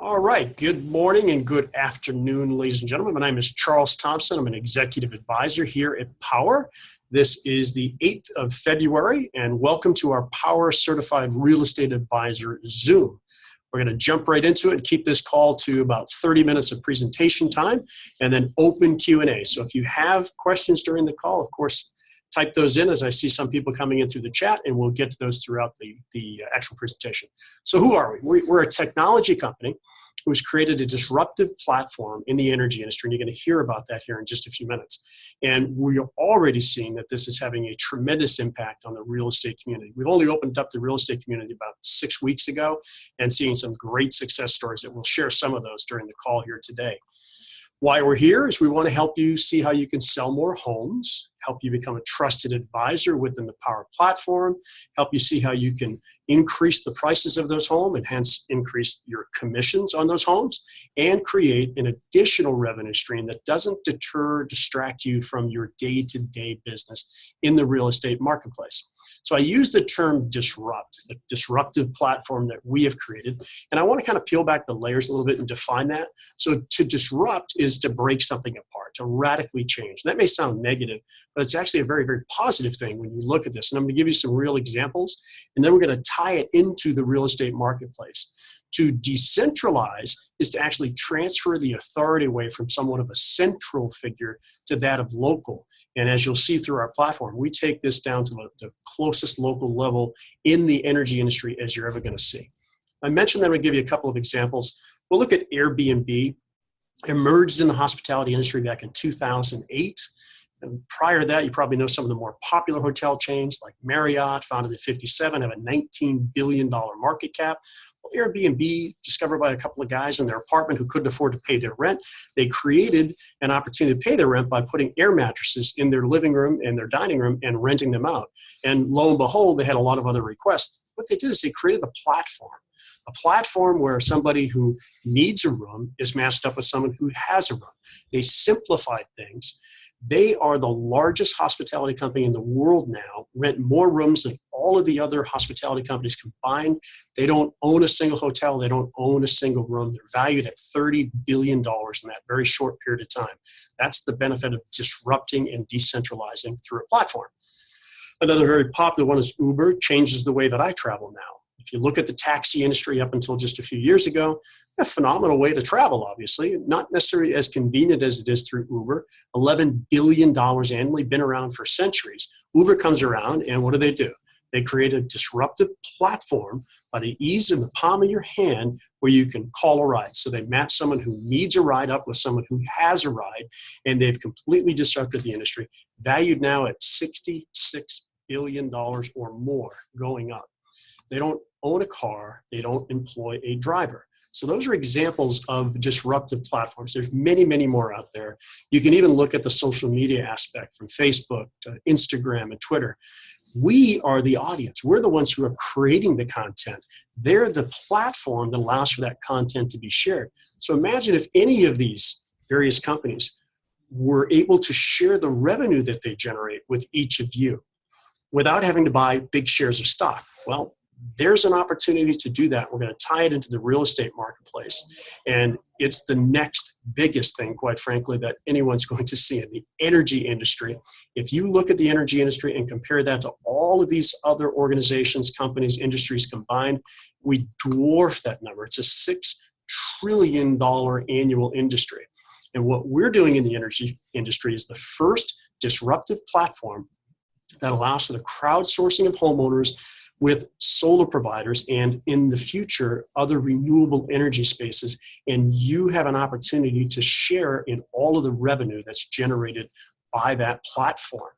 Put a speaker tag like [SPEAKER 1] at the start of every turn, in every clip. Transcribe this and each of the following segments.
[SPEAKER 1] All right, good morning and good afternoon, ladies and gentlemen. My name is Charles Thompson. I'm an executive advisor here at Powur. This is the 8th of February, and welcome to our Powur Certified Real Estate Advisor Zoom. We're going to jump right into it and keep this call to about 30 minutes of presentation time and then open Q&A. So if you have questions during the call, of course, type those in as I see some people coming in through the chat, and we'll get to those throughout the actual presentation. So who are we? We're a technology company who's created a disruptive platform in the energy industry, and you're going to hear about that here in just a few minutes. And we're already seeing that this is having a tremendous impact on the real estate community. We've only opened up the real estate community about 6 weeks ago and seeing some great success stories that we'll share some of those during the call here today. Why we're here is we want to help you see how you can sell more homes, help you become a trusted advisor within the Powur platform, help you see how you can increase the prices of those homes and hence increase your commissions on those homes, and create an additional revenue stream that doesn't distract you from your day-to-day business in the real estate marketplace. So I use the term disrupt, the disruptive platform that we have created, and I want to kind of peel back the layers a little bit and define that. So to disrupt is to break something apart, to radically change. That may sound negative, but it's actually a very, very positive thing when you look at this. And I'm going to give you some real examples, and then we're going to tie it into the real estate marketplace. To decentralize is to actually transfer the authority away from somewhat of a central figure to that of local. And as you'll see through our platform, we take this down to the closest local level in the energy industry as you're ever going to see. I mentioned that I'm going to give you a couple of examples. We'll look at Airbnb. Emerged in the hospitality industry back in 2008. And prior to that, you probably know some of the more popular hotel chains like Marriott, founded in '57, have a $19 billion market cap. Well, Airbnb, discovered by a couple of guys in their apartment who couldn't afford to pay their rent, they created an opportunity to pay their rent by putting air mattresses in their living room and their dining room and renting them out. And lo and behold, they had a lot of other requests. What they did is they created a platform where somebody who needs a room is matched up with someone who has a room. They simplified things. They are the largest hospitality company in the world now, rent more rooms than all of the other hospitality companies combined. They don't own a single hotel. They don't own a single room. They're valued at $30 billion in that very short period of time. That's the benefit of disrupting and decentralizing through a platform. Another very popular one is Uber. Changes the way that I travel now. If you look at the taxi industry up until just a few years ago, a phenomenal way to travel, obviously, not necessarily as convenient as it is through Uber. $11 billion annually, been around for centuries. Uber comes around, and what do? They create a disruptive platform by the ease of the palm of your hand where you can call a ride. So they match someone who needs a ride up with someone who has a ride, and they've completely disrupted the industry, valued now at $66 billion or more, going up. They don't own a car, they don't employ a driver. So those are examples of disruptive platforms. There's many, many more out there. You can even look at the social media aspect from Facebook to Instagram and Twitter. We are the audience. We're the ones who are creating the content. They're the platform that allows for that content to be shared. So imagine if any of these various companies were able to share the revenue that they generate with each of you without having to buy big shares of stock. Well, there's an opportunity to do that. We're going to tie it into the real estate marketplace. And it's the next biggest thing, quite frankly, that anyone's going to see in the energy industry. If you look at the energy industry and compare that to all of these other organizations, companies, industries combined, we dwarf that number. It's a $6 trillion annual industry. And what we're doing in the energy industry is the first disruptive platform that allows for the crowdsourcing of homeowners with solar providers and in the future, other renewable energy spaces. And you have an opportunity to share in all of the revenue that's generated by that platform.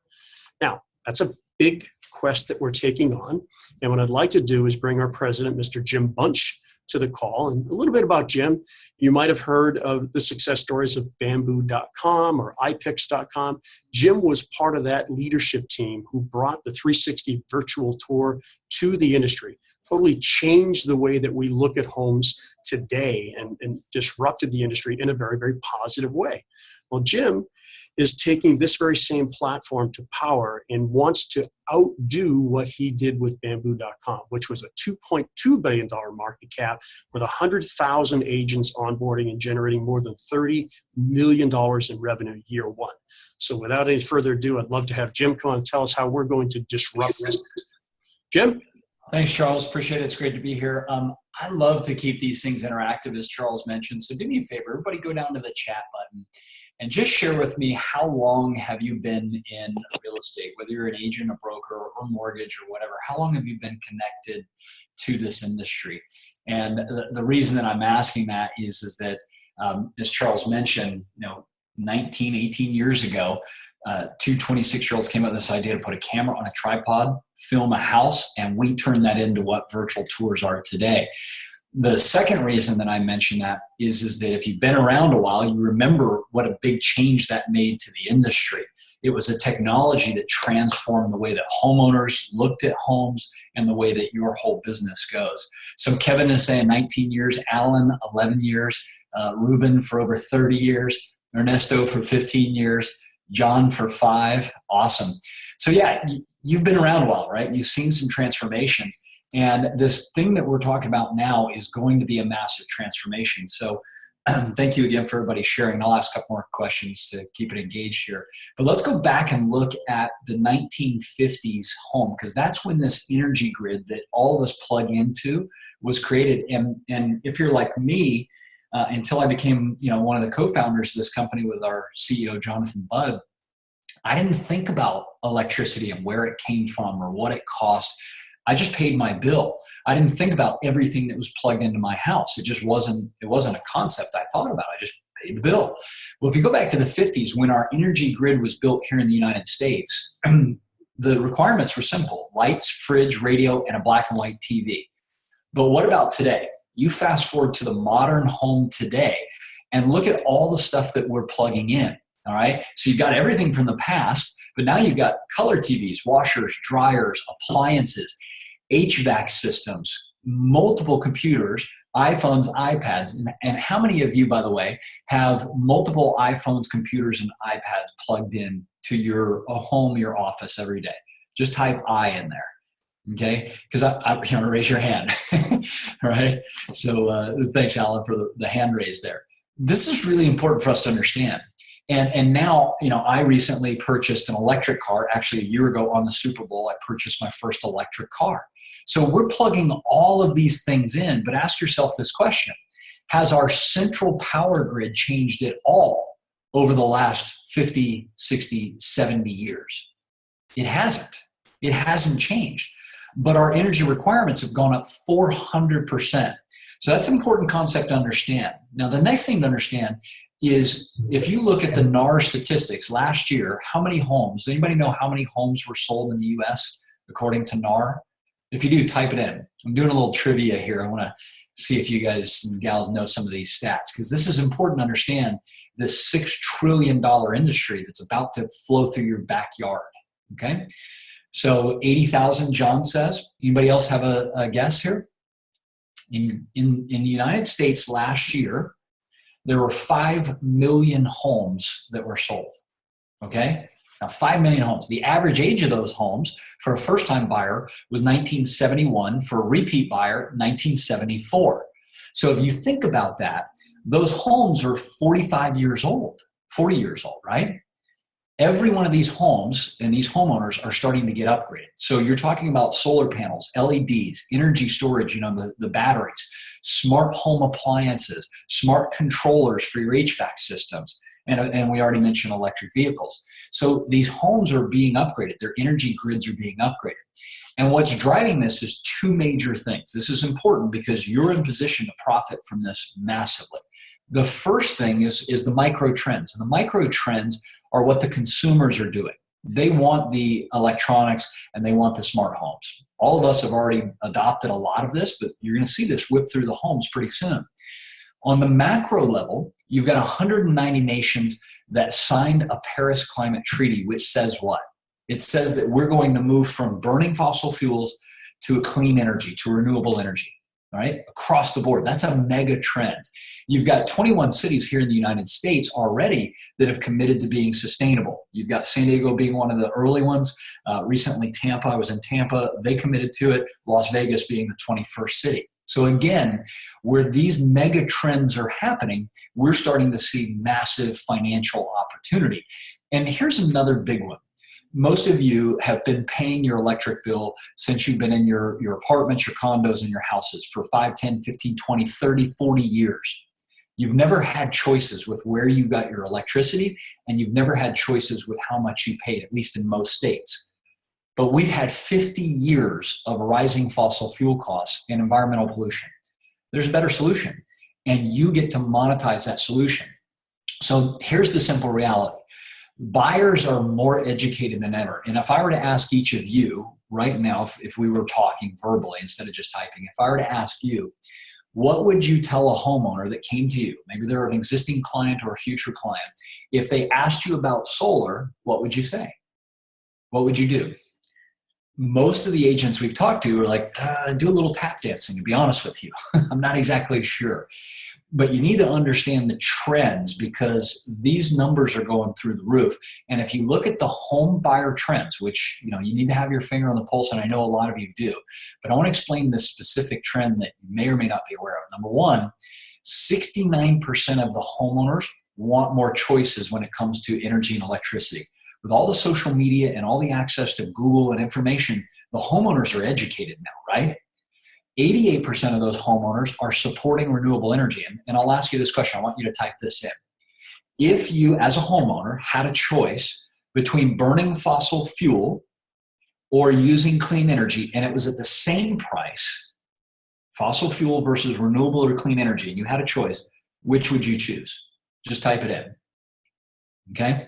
[SPEAKER 1] Now, that's a big quest that we're taking on. And what I'd like to do is bring our president, Mr. Jim Bunch, to the call. And a little bit about Jim. You might have heard of the success stories of bamboo.com or ipix.com. Jim was part of that leadership team who brought the 360 virtual tour to the industry, totally changed the way that we look at homes today and disrupted the industry in a very, very positive way. Well, Jim is taking this very same platform to Powur and wants to outdo what he did with bamboo.com, which was a $2.2 billion market cap with 100,000 agents onboarding and generating more than $30 million in revenue year one. So without any further ado, I'd love to have Jim come on and tell us how we're going to disrupt this. Jim?
[SPEAKER 2] Thanks, Charles. Appreciate it. It's great to be here. I love to keep these things interactive, as Charles mentioned. So do me a favor, everybody go down to the chat button and just share with me, how long have you been in real estate, whether you're an agent, a broker, or mortgage or whatever. How long have you been connected to this industry? And the reason that I'm asking that is that, as Charles mentioned, 19, 18 years ago, two 26-year-olds came up with this idea to put a camera on a tripod, film a house, and we turned that into what virtual tours are today. The second reason that I mention that is that if you've been around a while, you remember what a big change that made to the industry. It was a technology that transformed the way that homeowners looked at homes and the way that your whole business goes. So Kevin is saying 19 years, Alan, 11 years, Ruben for over 30 years, Ernesto for 15 years, John for 5. Awesome. So yeah, you've been around a while, right? You've seen some transformations. And this thing that we're talking about now is going to be a massive transformation. So thank you again for everybody sharing. I'll ask a couple more questions to keep it engaged here. But let's go back and look at the 1950s home, because that's when this energy grid that all of us plug into was created. And if you're like me, until I became one of the co-founders of this company with our CEO, Jonathan Budd, I didn't think about electricity and where it came from or what it cost. I just paid my bill. I didn't think about everything that was plugged into my house. It wasn't a concept I thought about. I just paid the bill. Well, if you go back to the 50s, when our energy grid was built here in the United States, the requirements were simple: lights, fridge, radio, and a black and white TV. But what about today? You fast forward to the modern home today and look at all the stuff that we're plugging in. All right. So you've got everything from the past, but now you've got color TVs, washers, dryers, appliances, HVAC systems, multiple computers, iPhones, iPads. And how many of you, by the way, have multiple iPhones, computers, and iPads plugged in to your home, your office every day? Just type I in there. Okay, because I raise your hand. All right. So thanks, Alan, for the hand raise there. This is really important for us to understand. And now, I recently purchased an electric car. Actually, a year ago on the Super Bowl, I purchased my first electric car. So we're plugging all of these things in, but ask yourself this question: has our central power grid changed at all over the last 50, 60, 70 years? It hasn't. It hasn't changed. But our energy requirements have gone up 400%. So that's an important concept to understand. Now, the next thing to understand is if you look at the NAR statistics last year, how many homes, does anybody know how many homes were sold in the US according to NAR? If you do, type it in. I'm doing a little trivia here. I want to see if you guys and gals know some of these stats, because this is important to understand this $6 trillion industry that's about to flow through your backyard. Okay. So 80,000, John says. Anybody else have a guess here? In the United States last year, there were 5 million homes that were sold. Okay? Now, 5 million homes. The average age of those homes for a first-time buyer was 1971. For a repeat buyer, 1974. So if you think about that, those homes are 45 years old, 40 years old, right? Every one of these homes and these homeowners are starting to get upgraded. So you're talking about solar panels, LEDs, energy storage, the batteries, smart home appliances, smart controllers for your HVAC systems. And we already mentioned electric vehicles. So these homes are being upgraded. Their energy grids are being upgraded. And what's driving this is two major things. This is important because you're in position to profit from this massively. The first thing is the micro trends. And the micro trends are what the consumers are doing. They want the electronics and they want the smart homes. All of us have already adopted a lot of this, but you're going to see this whip through the homes pretty soon. On the macro level, you've got 190 nations that signed a Paris Climate Treaty, which says what? It says that we're going to move from burning fossil fuels to a clean energy, to renewable energy. all right, across the board. That's a mega trend. You've got 21 cities here in the United States already that have committed to being sustainable. You've got San Diego being one of the early ones. Recently, Tampa, I was in Tampa, they committed to it. Las Vegas being the 21st city. So again, where these mega trends are happening, we're starting to see massive financial opportunity. And here's another big one. Most of you have been paying your electric bill since you've been in your apartments, your condos, and your houses for 5, 10, 15, 20, 30, 40 years. You've never had choices with where you got your electricity, and you've never had choices with how much you paid, at least in most states. But we've had 50 years of rising fossil fuel costs and environmental pollution. There's a better solution, and you get to monetize that solution. So here's the simple reality. Buyers are more educated than ever. And if I were to ask each of you right now, if we were talking verbally instead of just typing, if I were to ask you, what would you tell a homeowner that came to you? Maybe they're an existing client or a future client. If they asked you about solar, what would you say? What would you do? Most of the agents we've talked to are like, do a little tap dancing, to be honest with you. I'm not exactly sure. But you need to understand the trends because these numbers are going through the roof. And if you look at the home buyer trends, which you need to have your finger on the pulse, and I know a lot of you do, but I want to explain this specific trend that you may or may not be aware of. Number one, 69% of the homeowners want more choices when it comes to energy and electricity. With all the social media and all the access to Google and information, the homeowners are educated now, right? 88% of those homeowners are supporting renewable energy. And I'll ask you this question. I want you to type this in. If you, as a homeowner, had a choice between burning fossil fuel or using clean energy, and it was at the same price, fossil fuel versus renewable or clean energy, and you had a choice, which would you choose? Just type it in. Okay?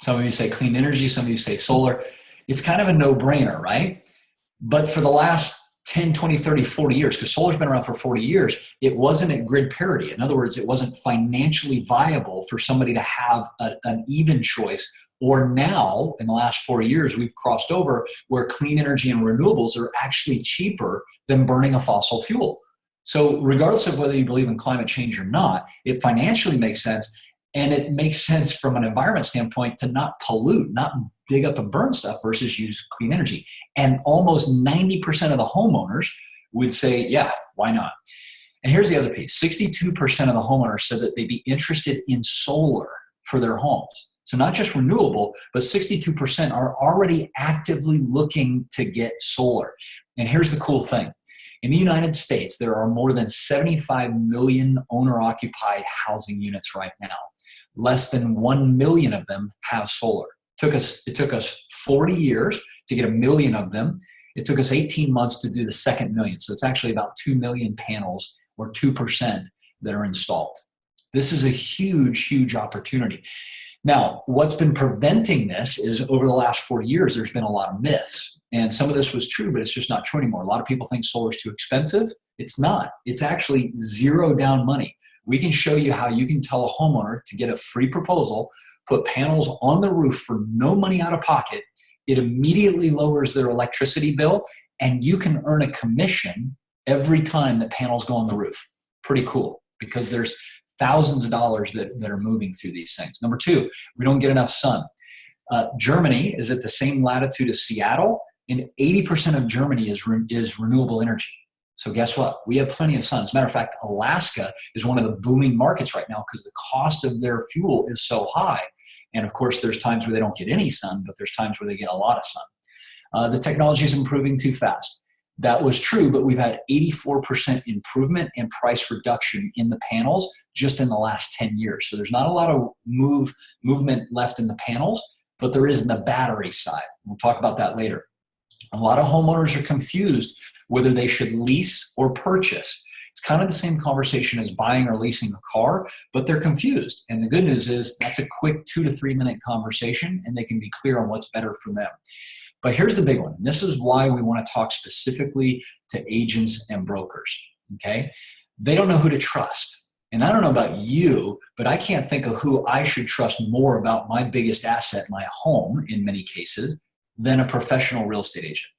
[SPEAKER 2] Some of you say clean energy, some of you say solar. It's kind of a no-brainer, right? But for the last 10, 20, 30, 40 years, because solar's been around for 40 years, it wasn't at grid parity. In other words, it wasn't financially viable for somebody to have an even choice. Or now, in the last 4 years, we've crossed over where clean energy and renewables are actually cheaper than burning a fossil fuel. So regardless of whether you believe in climate change or not, it financially makes sense. And it makes sense from an environment standpoint to not pollute, not dig up and burn stuff versus use clean energy. And almost 90% of the homeowners would say, yeah, why not? And here's the other piece. 62% of the homeowners said that they'd be interested in solar for their homes. So not just renewable, but 62% are already actively looking to get solar. And here's the cool thing. In the United States, there are more than 75 million owner-occupied housing units right now. Less than 1 million of them have solar. It took us 40 years to get 1 million of them. It took us 18 months to do the second million. So it's actually about 2 million panels, or 2%, that are installed. This is a huge, huge opportunity. Now, what's been preventing this is over the last 40 years, there's been a lot of myths. And some of this was true, but it's just not true anymore. A lot of people think solar is too expensive. It's not. It's actually zero down money. We can show you how you can tell a homeowner to get a free proposal, put panels on the roof for no money out of pocket. It immediately lowers their electricity bill, and you can earn a commission every time that panels go on the roof. Pretty cool, because there's thousands of dollars that are moving through these things. Number two, we don't get enough sun. Germany is at the same latitude as Seattle, and 80% of Germany is renewable energy. So guess what? We have plenty of sun. As a matter of fact, Alaska is one of the booming markets right now because the cost of their fuel is so high. And of course, there's times where they don't get any sun, but there's times where they get a lot of sun. The technology is improving too fast. That was true, but we've had 84% improvement in price reduction in the panels just in the last 10 years. So there's not a lot of movement left in the panels, but there is in the battery side. We'll talk about that later. A lot of homeowners are confused whether they should lease or purchase. It's kind of the same conversation as buying or leasing a car, but they're confused. And the good news is that's a quick 2 to 3 minute conversation, and they can be clear on what's better for them. But here's the big one. And this is why we want to talk specifically to agents and brokers, okay? They don't know who to trust. And I don't know about you, but I can't think of who I should trust more about my biggest asset, my home, in many cases, than a professional real estate agent.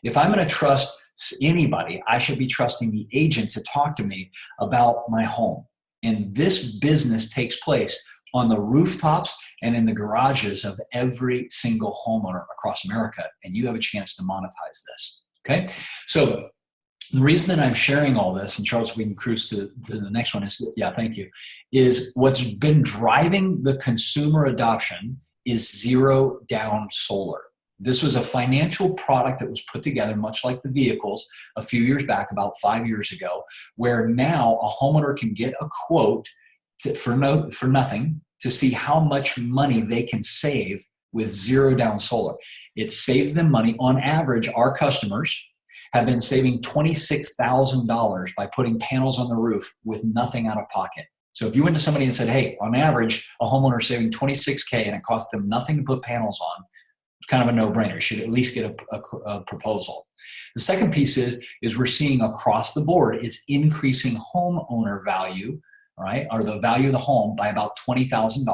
[SPEAKER 2] If I'm going to trust anybody, I should be trusting the agent to talk to me about my home. And this business takes place on the rooftops and in the garages of every single homeowner across America. And you have a chance to monetize this. Okay. So the reason that I'm sharing all this, and Charles, we can cruise to the next one is, yeah, thank you, is what's been driving the consumer adoption is zero down solar. This was a financial product that was put together, much like the vehicles, a few years back, about 5 years ago, where now a homeowner can get a quote for nothing to see how much money they can save with zero down solar. It saves them money. On average, our customers have been saving $26,000 by putting panels on the roof with nothing out of pocket. So if you went to somebody and said, hey, on average, a homeowner is saving $26K and it costs them nothing to put panels on, it's kind of a no-brainer. You should at least get a proposal. The second piece is we're seeing across the board, it's increasing homeowner value, right, or the value of the home by about $20,000.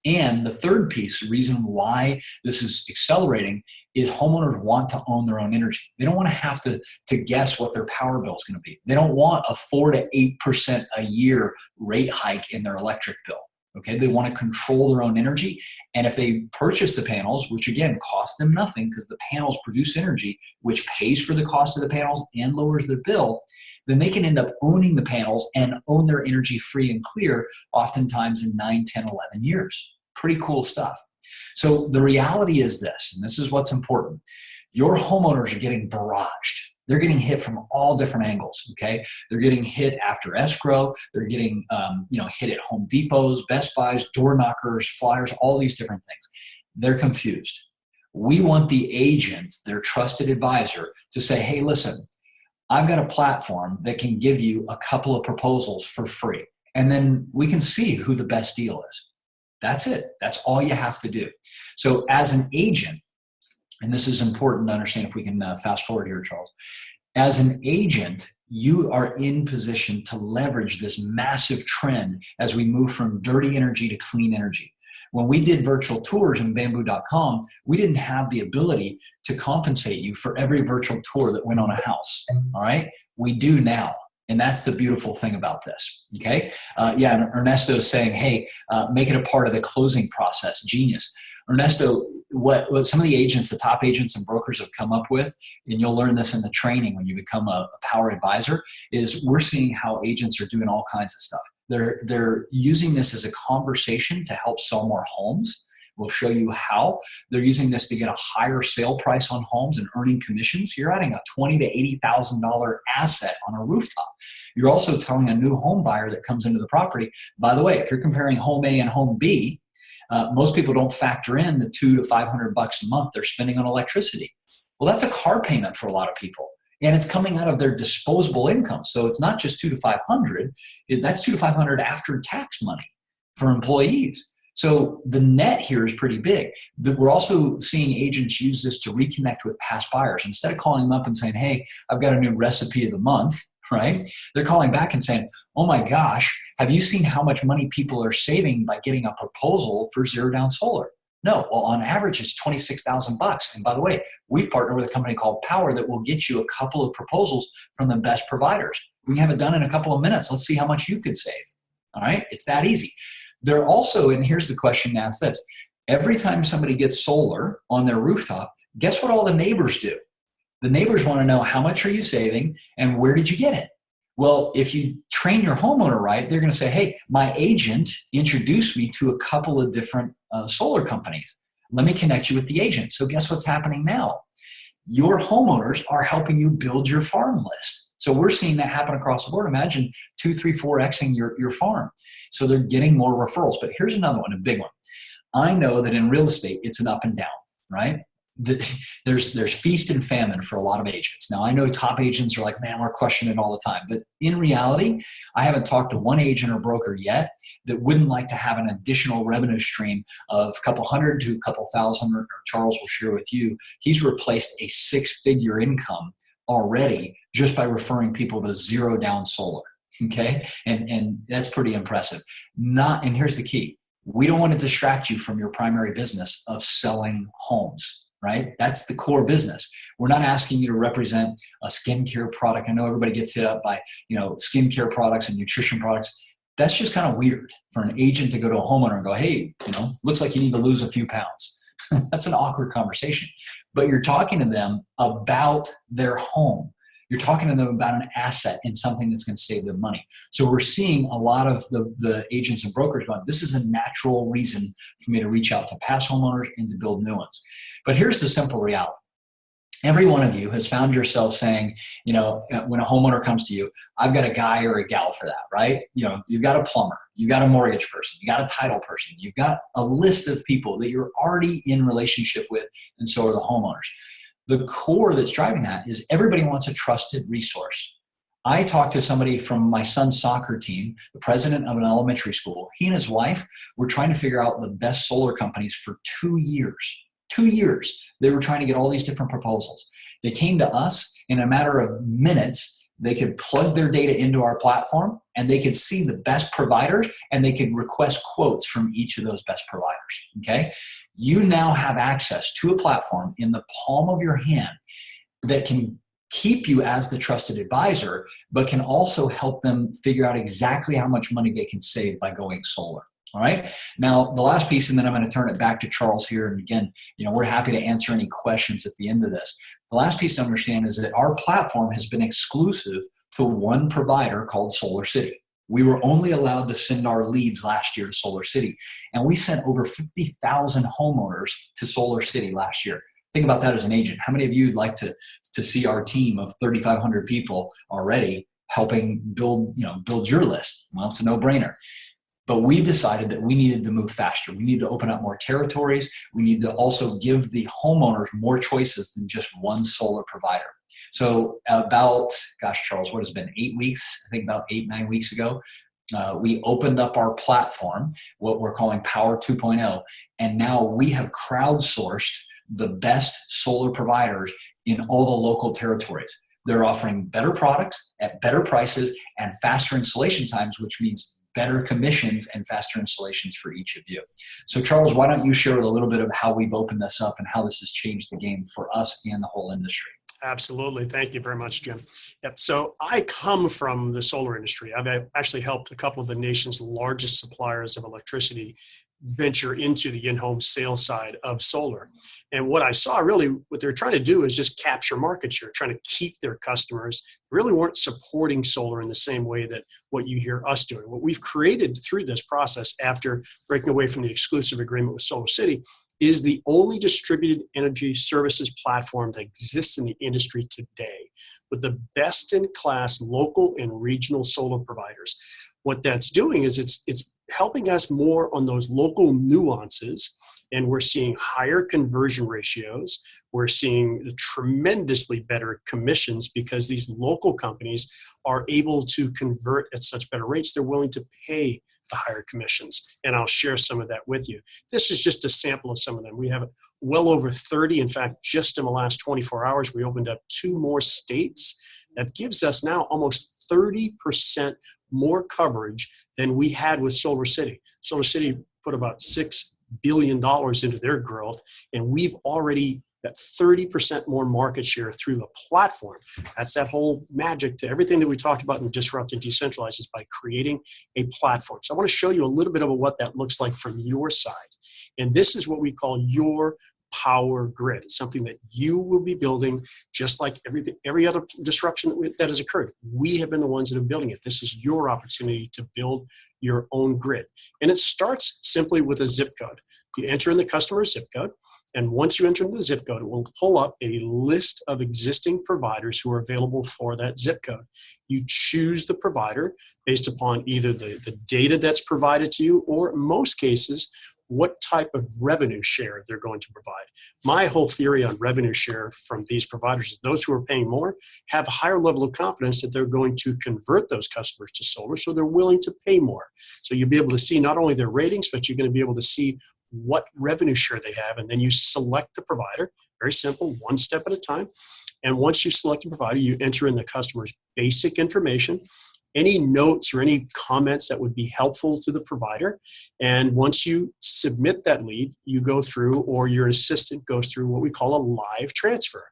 [SPEAKER 2] And the third piece, the reason why this is accelerating, is homeowners want to own their own energy. They don't want to have to guess what their power bill is going to be. They don't want a 4 to 8% a year rate hike in their electric bill. Okay, they want to control their own energy. And if they purchase the panels, which again cost them nothing because the panels produce energy, which pays for the cost of the panels and lowers their bill, then they can end up owning the panels and own their energy free and clear, oftentimes in 9, 10, 11 years. Pretty cool stuff. So the reality is this, and this is what's important. Your homeowners are getting barraged. They're getting hit from all different angles, okay? They're getting hit after escrow. They're getting hit at Home Depots, Best Buys, door knockers, flyers, all these different things. They're confused. We want the agent, their trusted advisor, to say, hey, listen, I've got a platform that can give you a couple of proposals for free. And then we can see who the best deal is. That's it. That's all you have to do. So as an agent, and this is important to understand if we can fast forward here, Charles. As an agent, you are in position to leverage this massive trend as we move from dirty energy to clean energy. When we did virtual tours in bamboo.com, we didn't have the ability to compensate you for every virtual tour that went on a house, all right? We do now. And that's the beautiful thing about this, okay? And Ernesto is saying, hey, make it a part of the closing process. Genius. Ernesto, what some of the agents, the top agents and brokers have come up with, and you'll learn this in the training when you become a Power advisor, is we're seeing how agents are doing all kinds of stuff. They're using this as a conversation to help sell more homes. We'll show you how. They're using this to get a higher sale price on homes and earning commissions. You're adding a $20,000 to $80,000 asset on a rooftop. You're also telling a new home buyer that comes into the property, by the way, if you're comparing home A and home B, most people don't factor in the $200 to $500 a month they're spending on electricity. Well, that's a car payment for a lot of people. And it's coming out of their disposable income. So it's not just $200 to $500. That's $200 to $500 after tax money for employees. So the net here is pretty big. We're also seeing agents use this to reconnect with past buyers. Instead of calling them up and saying, hey, I've got a new recipe of the month, right? They're calling back and saying, oh my gosh, have you seen how much money people are saving by getting a proposal for zero down solar? No, well, on average, it's $26,000. And by the way, we've partnered with a company called Powur that will get you a couple of proposals from the best providers. We can have it done in a couple of minutes. Let's see how much you could save. All right, it's that easy. They're also, and here's the question asked this, every time somebody gets solar on their rooftop, guess what all the neighbors do? The neighbors want to know how much are you saving and where did you get it? Well, if you train your homeowner right, they're going to say, hey, my agent introduced me to a couple of different solar companies. Let me connect you with the agent. So guess what's happening now? Your homeowners are helping you build your farm list. So we're seeing that happen across the board. Imagine 2, 3, 4Xing your farm. So they're getting more referrals. But here's another one, a big one. I know that in real estate, it's an up and down, right? There's feast and famine for a lot of agents. Now, I know top agents are like, man, we're questioning it all the time. But in reality, I haven't talked to one agent or broker yet that wouldn't like to have an additional revenue stream of a couple hundred to a couple thousand, or Charles will share with you. He's replaced a 6-figure income already just by referring people to zero down solar. Okay. And that's pretty impressive. And here's the key. We don't want to distract you from your primary business of selling homes. right? That's the core business. We're not asking you to represent a skincare product. I know everybody gets hit up by, skincare products and nutrition products. That's just kind of weird for an agent to go to a homeowner and go, hey, looks like you need to lose a few pounds. That's an awkward conversation. But you're talking to them about their home. You're talking to them about an asset and something that's going to save them money. So we're seeing a lot of the agents and brokers going, this is a natural reason for me to reach out to past homeowners and to build new ones. But here's the simple reality. Every one of you has found yourself saying, when a homeowner comes to you, I've got a guy or a gal for that, right? You've got a plumber, you've got a mortgage person, you got a title person, you've got a list of people that you're already in relationship with, and so are the homeowners. The core that's driving that is everybody wants a trusted resource. I talked to somebody from my son's soccer team, the president of an elementary school. He and his wife were trying to figure out the best solar companies for 2 years. 2 years. They were trying to get all these different proposals. They came to us in a matter of minutes. They could plug their data into our platform and they could see the best providers and they could request quotes from each of those best providers. Okay. You now have access to a platform in the palm of your hand that can keep you as the trusted advisor, but can also help them figure out exactly how much money they can save by going solar. All right. Now, the last piece, and then I'm going to turn it back to Charles here. And again, we're happy to answer any questions at the end of this. The last piece to understand is that our platform has been exclusive to one provider called Solar City. We were only allowed to send our leads last year to Solar City, and we sent over 50,000 homeowners to Solar City last year. Think about that as an agent. How many of you would like to see our team of 3,500 people already helping build your list? Well, it's a no-brainer. But we decided that we needed to move faster. We need to open up more territories. We need to also give the homeowners more choices than just one solar provider. So about, Charles, what has it been, 8 weeks? I think about 8-9 weeks ago, we opened up our platform, what we're calling Powur 2.0, and now we have crowdsourced the best solar providers in all the local territories. They're offering better products at better prices and faster installation times, which means better commissions and faster installations for each of you. So Charles, why don't you share a little bit of how we've opened this up and how this has changed the game for us and the whole industry?
[SPEAKER 1] Absolutely. Thank you very much, Jim. Yep. So I come from the solar industry. I've actually helped a couple of the nation's largest suppliers of electricity venture into the in-home sales side of solar. And what I saw really, what they're trying to do is just capture market share, trying to keep their customers. They really weren't supporting solar in the same way that what you hear us doing. What we've created through this process after breaking away from the exclusive agreement with Solar City is the only distributed energy services platform that exists in the industry today with the best-in-class local and regional solar providers. What that's doing is it's helping us more on those local nuances, and we're seeing higher conversion ratios. We're seeing tremendously better commissions because these local companies are able to convert at such better rates. They're willing to pay the higher commissions, and I'll share some of that with you. This is just a sample of some of them. We have well over 30. In fact, just in the last 24 hours, we opened up 2 more states. That gives us now almost 30% more coverage than we had with Solar City. Solar City put about $6 billion into their growth, and we've already got 30% more market share through the platform. That's that whole magic to everything that we talked about in Disrupt and Decentralize, is by creating a platform. So I want to show you a little bit of what that looks like from your side. And this is what we call your Power Grid. It's something that you will be building, just like every other disruption that has occurred. We have been the ones that are building it. This is your opportunity to build your own grid. And it starts simply with a zip code. You enter in the customer's zip code, and once you enter in the zip code, it will pull up a list of existing providers who are available for that zip code. You choose the provider based upon either the data that's provided to you, or in most cases, what type of revenue share they're going to provide. My whole theory on revenue share from these providers is those who are paying more have a higher level of confidence that they're going to convert those customers to solar, so they're willing to pay more. So you'll be able to see not only their ratings, but you're going to be able to see what revenue share they have, and then you select the provider. Very simple, one step at a time. And once you select the provider, you enter in the customer's basic information. any notes or any comments that would be helpful to the provider. And once you submit that lead, you go through, or your assistant goes through, what we call a live transfer.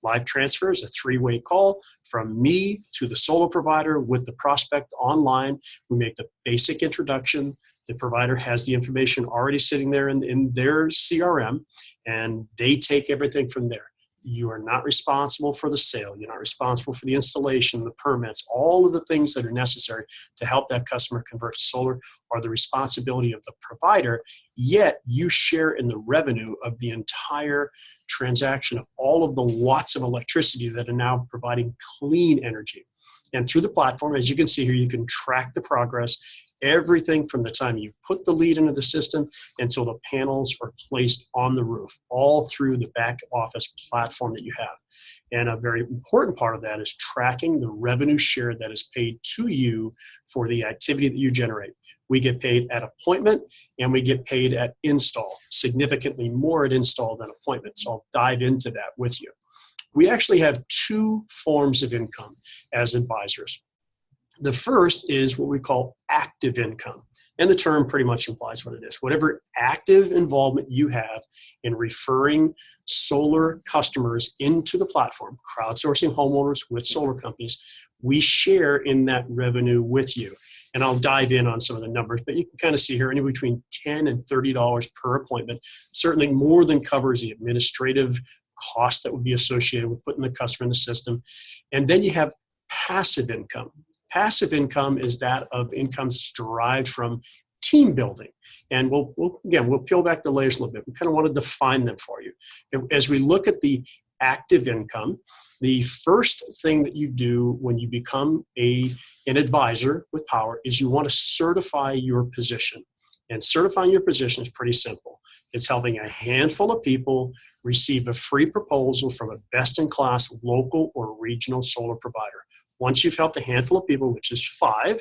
[SPEAKER 1] Live transfer is a three-way call from me to the solar provider with the prospect online. We make the basic introduction. The provider has the information already sitting there in their CRM, and they take everything from there. You are not responsible for the sale. You're not responsible for the installation, the permits. All of the things that are necessary to help that customer convert to solar are the responsibility of the provider, yet you share in the revenue of the entire transaction of all of the watts of electricity that are now providing clean energy. And through the platform, as you can see here, you can track the progress, everything from the time you put the lead into the system until the panels are placed on the roof, all through the back office platform that you have. And a very important part of that is tracking the revenue share that is paid to you for the activity that you generate. We get paid at appointment and we get paid at install, significantly more at install than appointment. So I'll dive into that with you. We actually have two forms of income as advisors. The first is what we call active income. And the term pretty much implies what it is. Whatever active involvement you have in referring solar customers into the platform, crowdsourcing homeowners with solar companies, we share in that revenue with you. And I'll dive in on some of the numbers, but you can kind of see here anywhere between $10 and $30 per appointment, certainly more than covers the administrative cost that would be associated with putting the customer in the system. And then you have passive income. Passive income is that of incomes derived from team building. And we'll peel back the layers a little bit. We kind of want to define them for you. As we look at the active income, the first thing that you do when you become an advisor with Powur is you want to certify your position. And certifying your position is pretty simple. It's helping a handful of people receive a free proposal from a best-in-class local or regional solar provider. Once you've helped a handful of people, which is 5,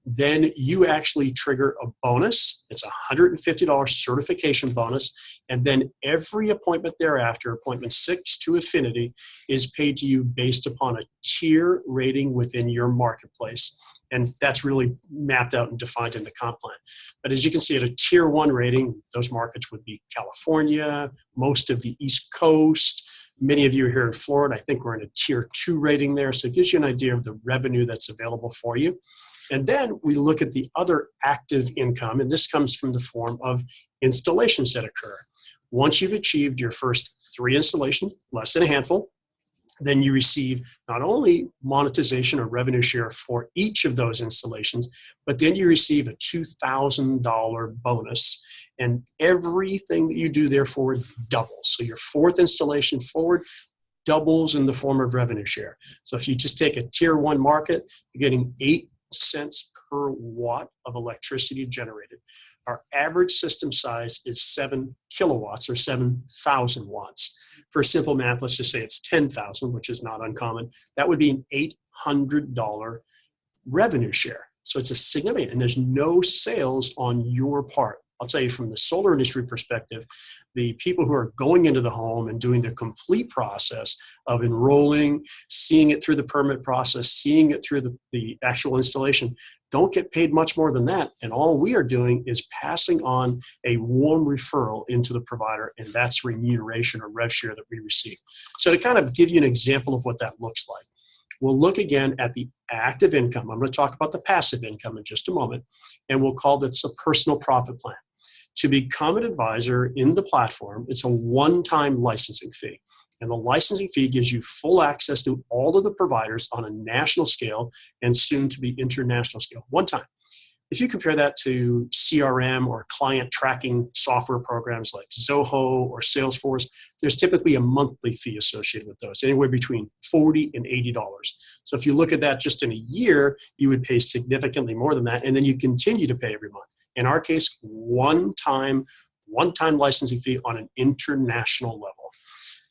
[SPEAKER 1] then you actually trigger a bonus. It's a $150 certification bonus. And then every appointment thereafter, appointment 6 to Affinity, is paid to you based upon a tier rating within your marketplace. And that's really mapped out and defined in the comp plan. But as you can see, at a tier 1 rating, those markets would be California, most of the East Coast. Many of you are here in Florida. I think we're in a tier 2 rating there. So it gives you an idea of the revenue that's available for you. And then we look at the other active income, and this comes from the form of installations that occur. Once you've achieved your first 3 installations, less than a handful, then you receive not only monetization or revenue share for each of those installations, but then you receive a $2,000 bonus. And everything that you do there forward doubles. So your 4th installation forward doubles in the form of revenue share. So if you just take a tier 1 market, you're getting 8 cents per watt of electricity generated. Our average system size is 7 kilowatts or 7,000 watts. For simple math, let's just say it's 10,000, which is not uncommon. That would be an $800 revenue share. So it's a significant, and there's no sales on your part. I'll tell you from the solar industry perspective, the people who are going into the home and doing the complete process of enrolling, seeing it through the permit process, seeing it through the actual installation, don't get paid much more than that. And all we are doing is passing on a warm referral into the provider, and that's remuneration or rev share that we receive. So to kind of give you an example of what that looks like, we'll look again at the active income. I'm going to talk about the passive income in just a moment, and we'll call this a personal profit plan. To become an advisor in the platform, it's a one-time licensing fee. And the licensing fee gives you full access to all of the providers on a national scale and soon to be international scale, one time. If you compare that to CRM or client tracking software programs like Zoho or Salesforce, there's typically a monthly fee associated with those, anywhere between $40 and $80. So if you look at that just in a year, you would pay significantly more than that, and then you continue to pay every month. In our case, one-time licensing fee on an international level.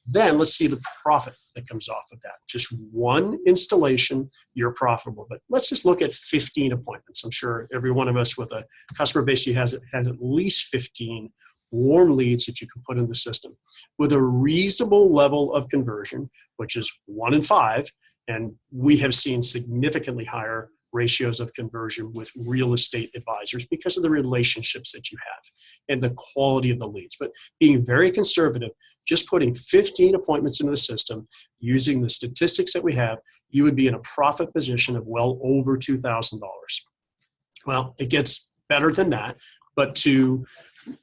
[SPEAKER 1] Then let's see the profit that comes off of that. Just one installation, you're profitable. But let's just look at 15 appointments. I'm sure every one of us with a customer base has at least 15 warm leads that you can put in the system. With a reasonable level of conversion, which is 1 in 5, and we have seen significantly higher ratios of conversion with real estate advisors because of the relationships that you have and the quality of the leads. But being very conservative, just putting 15 appointments into the system, using the statistics that we have, you would be in a profit position of well over $2,000. Well, it gets better than that, but to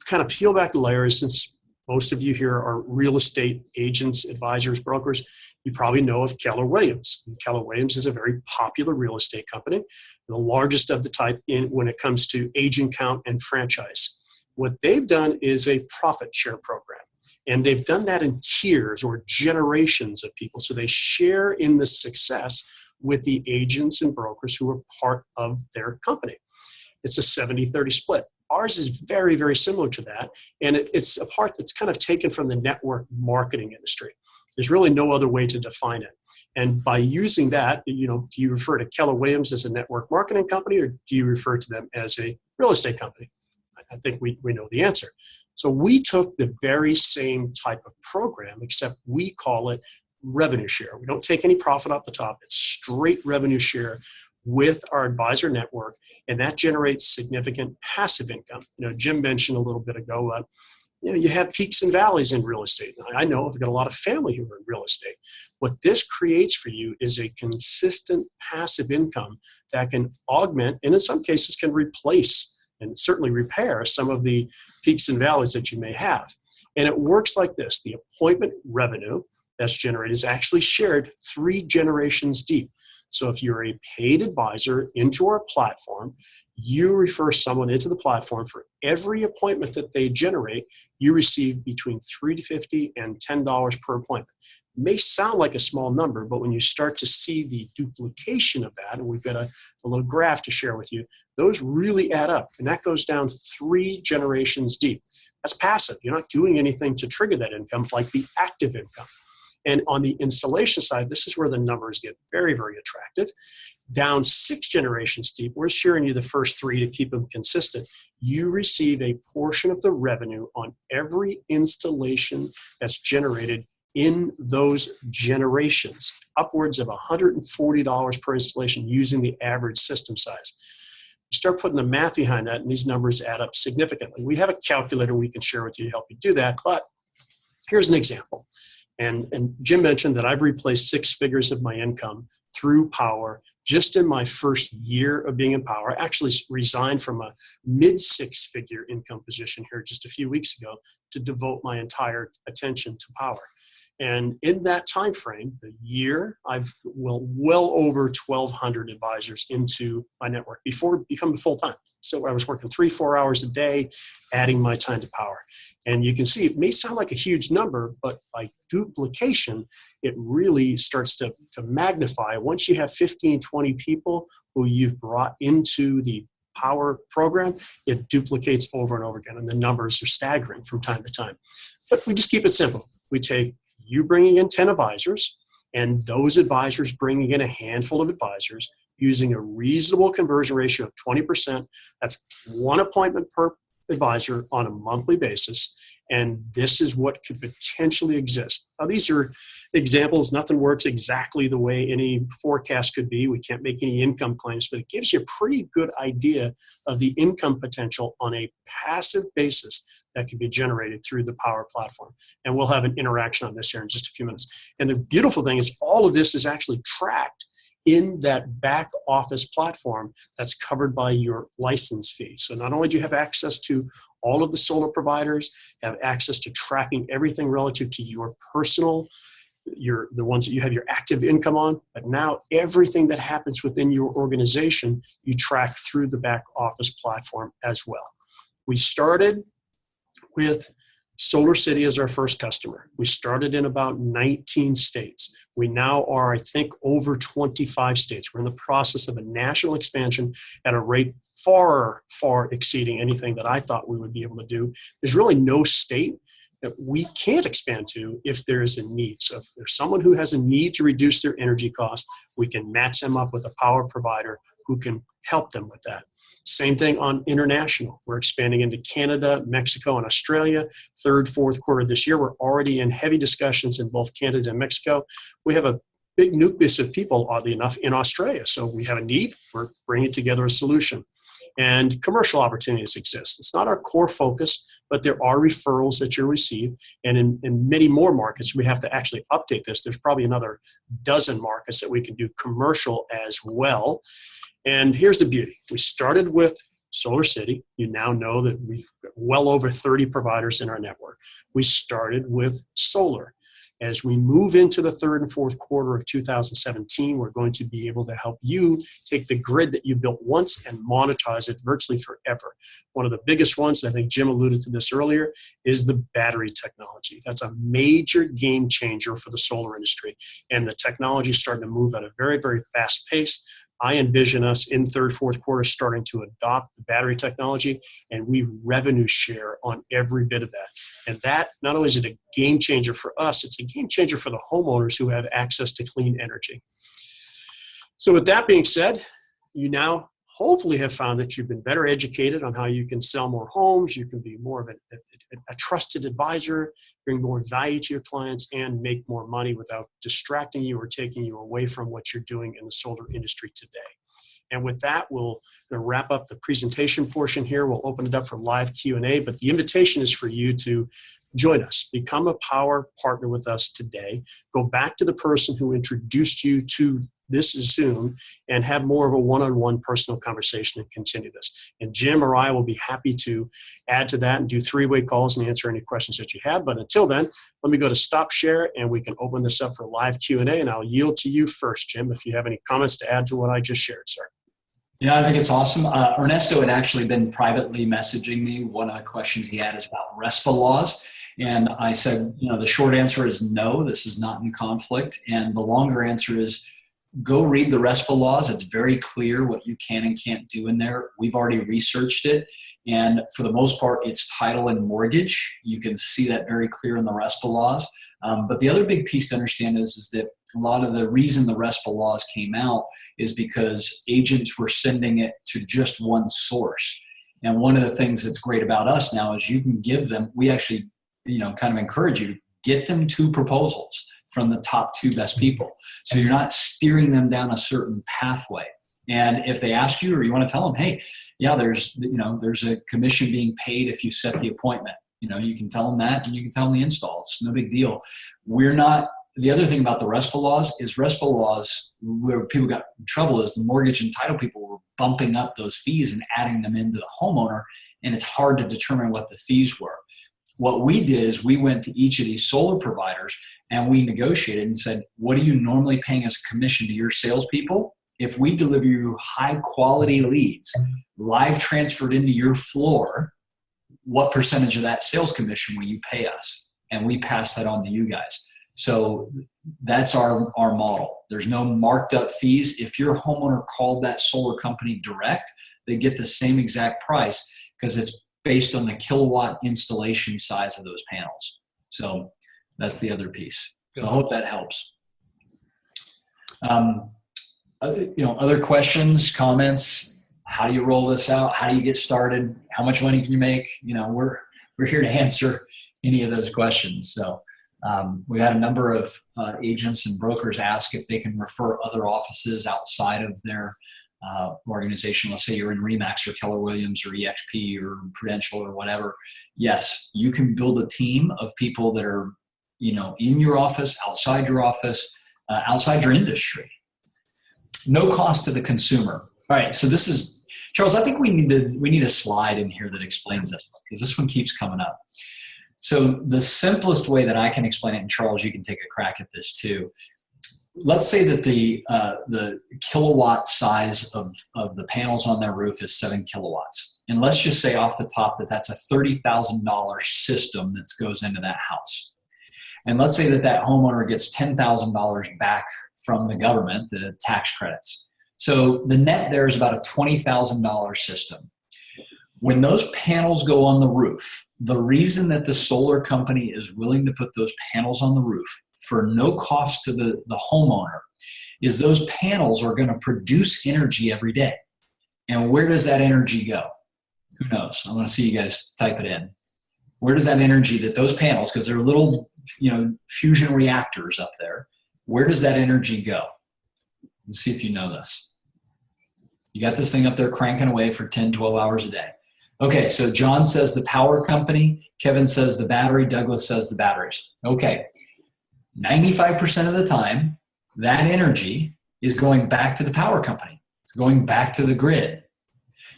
[SPEAKER 1] kind of peel back the layers, since most of you here are real estate agents, advisors, brokers, you probably know of Keller Williams. And Keller Williams is a very popular real estate company, the largest of the type when it comes to agent count and franchise. What they've done is a profit share program. And they've done that in tiers or generations of people. So they share in the success with the agents and brokers who are part of their company. It's a 70-30 split. Ours is very, very similar to that. And it's a part that's kind of taken from the network marketing industry. There's really no other way to define it. And by using that, do you refer to Keller Williams as a network marketing company, or do you refer to them as a real estate company? I think we know the answer. So we took the very same type of program, except we call it revenue share. We don't take any profit off the top. It's straight revenue share with our advisor network, and that generates significant passive income. Jim mentioned a little bit ago, you have peaks and valleys in real estate. I know I've got a lot of family who are in real estate. What this creates for you is a consistent passive income that can augment, and in some cases can replace and certainly repair some of the peaks and valleys that you may have. And it works like this. The appointment revenue that's generated is actually shared 3 generations deep. So if you're a paid advisor into our platform, you refer someone into the platform. For every appointment that they generate, you receive between $3.50 and $10 per appointment. It may sound like a small number, but when you start to see the duplication of that, and we've got a little graph to share with you, those really add up. And that goes down 3 generations deep. That's passive. You're not doing anything to trigger that income like the active income. And on the installation side, this is where the numbers get very, very attractive. Down 6 generations deep, we're sharing you the first 3 to keep them consistent. You receive a portion of the revenue on every installation that's generated in those generations, upwards of $140 per installation using the average system size. You start putting the math behind that, and these numbers add up significantly. We have a calculator we can share with you to help you do that, but here's an example. And Jim mentioned that I've replaced 6 figures of my income through Powur just in my first year of being in Powur. I actually resigned from a mid-6-figure income position here just a few weeks ago to devote my entire attention to Powur. And in that time frame, the year, I've well over 1,200 advisors into my network before becoming full-time. So I was working 3-4 hours a day, adding my time to Powur. And you can see it may sound like a huge number, but by duplication, it really starts to magnify. Once you have 15, 20 people who you've brought into the Powur program, it duplicates over and over again. And the numbers are staggering from time to time. But we just keep it simple. We take you bringing in 10 advisors, and those advisors bringing in a handful of advisors using a reasonable conversion ratio of 20%. That's 1 appointment per advisor on a monthly basis. And this is what could potentially exist. Now, these are examples. Nothing works exactly the way any forecast could be. We can't make any income claims, but it gives you a pretty good idea of the income potential on a passive basis that can be generated through the Powur platform. And we'll have an interaction on this here in just a few minutes. And the beautiful thing is all of this is actually tracked in that back office platform that's covered by your license fee. So not only do you have access to all of the solar providers, have access to tracking everything relative to your personal, the ones that you have your active income on, but now everything that happens within your organization, you track through the back office platform as well. We started with Solar City as our first customer. We started in about 19 states. We now are, I think, over 25 states. We're in the process of a national expansion at a rate far, far exceeding anything that I thought we would be able to do. There's really no state that we can't expand to if there is a need. So if there's someone who has a need to reduce their energy costs, we can match them up with a Powur provider who can help them with that. Same thing on international. We're expanding into Canada, Mexico, and Australia. 3rd, 4th quarter this year, we're already in heavy discussions in both Canada and Mexico. We have a big nucleus of people, oddly enough, in Australia. So we have a need, we're bringing together a solution. And commercial opportunities exist. It's not our core focus, but there are referrals that you'll receive. And in many more markets, we have to actually update this. There's probably another dozen markets that we can do commercial as well. And here's the beauty. We started with Solar City. You now know that we've got well over 30 providers in our network. We started with solar. As we move into the third and fourth quarter of 2017, we're going to be able to help you take the grid that you built once and monetize it virtually forever. One of the biggest ones, and I think Jim alluded to this earlier, is the battery technology. That's a major game changer for the solar industry. And the technology is starting to move at a very, very fast pace. I envision us in third, fourth quarter starting to adopt the battery technology, and we revenue share on every bit of that. And that, not only is it a game changer for us, it's a game changer for the homeowners who have access to clean energy. So with that being said, you now hopefully have found that you've been better educated on how you can sell more homes, you can be more of a trusted advisor, bring more value to your clients, and make more money without distracting you or taking you away from what you're doing in the solar industry today. And with that, we'll wrap up the presentation portion here. We'll open it up for live Q&A, but the invitation is for you to join us, become a Powur partner with us today, go back to the person who introduced you to this Zoom and have more of a one-on-one personal conversation and continue this. And Jim or I will be happy to add to that and do three-way calls and answer any questions that you have. But until then, let me go to stop share and we can open this up for live Q&A, and I'll yield to you first, Jim, if you have any comments to add to what I just shared, sir.
[SPEAKER 2] Yeah, I think it's awesome. Ernesto had actually been privately messaging me. One of the questions he had is about RESPA laws. And I said, the short answer is no, this is not in conflict. And the longer answer is go read the RESPA laws. It's very clear what you can and can't do in there. We've already researched it. And for the most part, it's title and mortgage. You can see that very clear in the RESPA laws. But the other big piece to understand is that a lot of the reason the RESPA laws came out is because agents were sending it to just one source. And one of the things that's great about us now is you can give them, we actually, kind of encourage you to get them two proposals from the top two best people. So you're not steering them down a certain pathway. And if they ask you, or you want to tell them, hey, yeah, there's a commission being paid if you set the appointment. You can tell them that, and you can tell them the install. It's no big deal. The other thing about the RESPA laws is RESPA laws, where people got in trouble is the mortgage and title people were bumping up those fees and adding them into the homeowner, and it's hard to determine what the fees were. What we did is we went to each of these solar providers and we negotiated and said, what are you normally paying as a commission to your salespeople? If we deliver you high quality leads, live transferred into your floor, what percentage of that sales commission will you pay us? And we pass that on to you guys. So that's our model. There's no marked up fees. If your homeowner called that solar company direct, they get the same exact price because it's based on the kilowatt installation size of those panels. So that's the other piece. So I hope that helps. Other questions, comments? How do you roll this out? How do you get started? How much money can you make? We're here to answer any of those questions. So we had a number of agents and brokers ask if they can refer other offices outside of their organization. Let's say you're in RE/MAX or Keller Williams or EXP or Prudential or whatever. Yes, you can build a team of people that are, in your office, outside your office, outside your industry. No cost to the consumer. All right, so this is, Charles, I think we need a slide in here that explains this one because this one keeps coming up. So the simplest way that I can explain it, and Charles, you can take a crack at this too. Let's say that the kilowatt size of the panels on their roof is 7 kilowatts. And let's just say off the top that that's a $30,000 system that goes into that house. And let's say that homeowner gets $10,000 back from the government, the tax credits. So the net there is about a $20,000 system. When those panels go on the roof, the reason that the solar company is willing to put those panels on the roof for no cost to the homeowner is those panels are going to produce energy every day. And where does that energy go? Who knows? I want to see you guys type it in. Where does that energy that those panels, because they're little fusion reactors up there, where does that energy go? Let's see if you know this. You got this thing up there cranking away for 10, 12 hours a day. Okay, so John says the power company, Kevin says the battery, Douglas says the batteries. Okay, 95% of the time, that energy is going back to the power company. It's going back to the grid.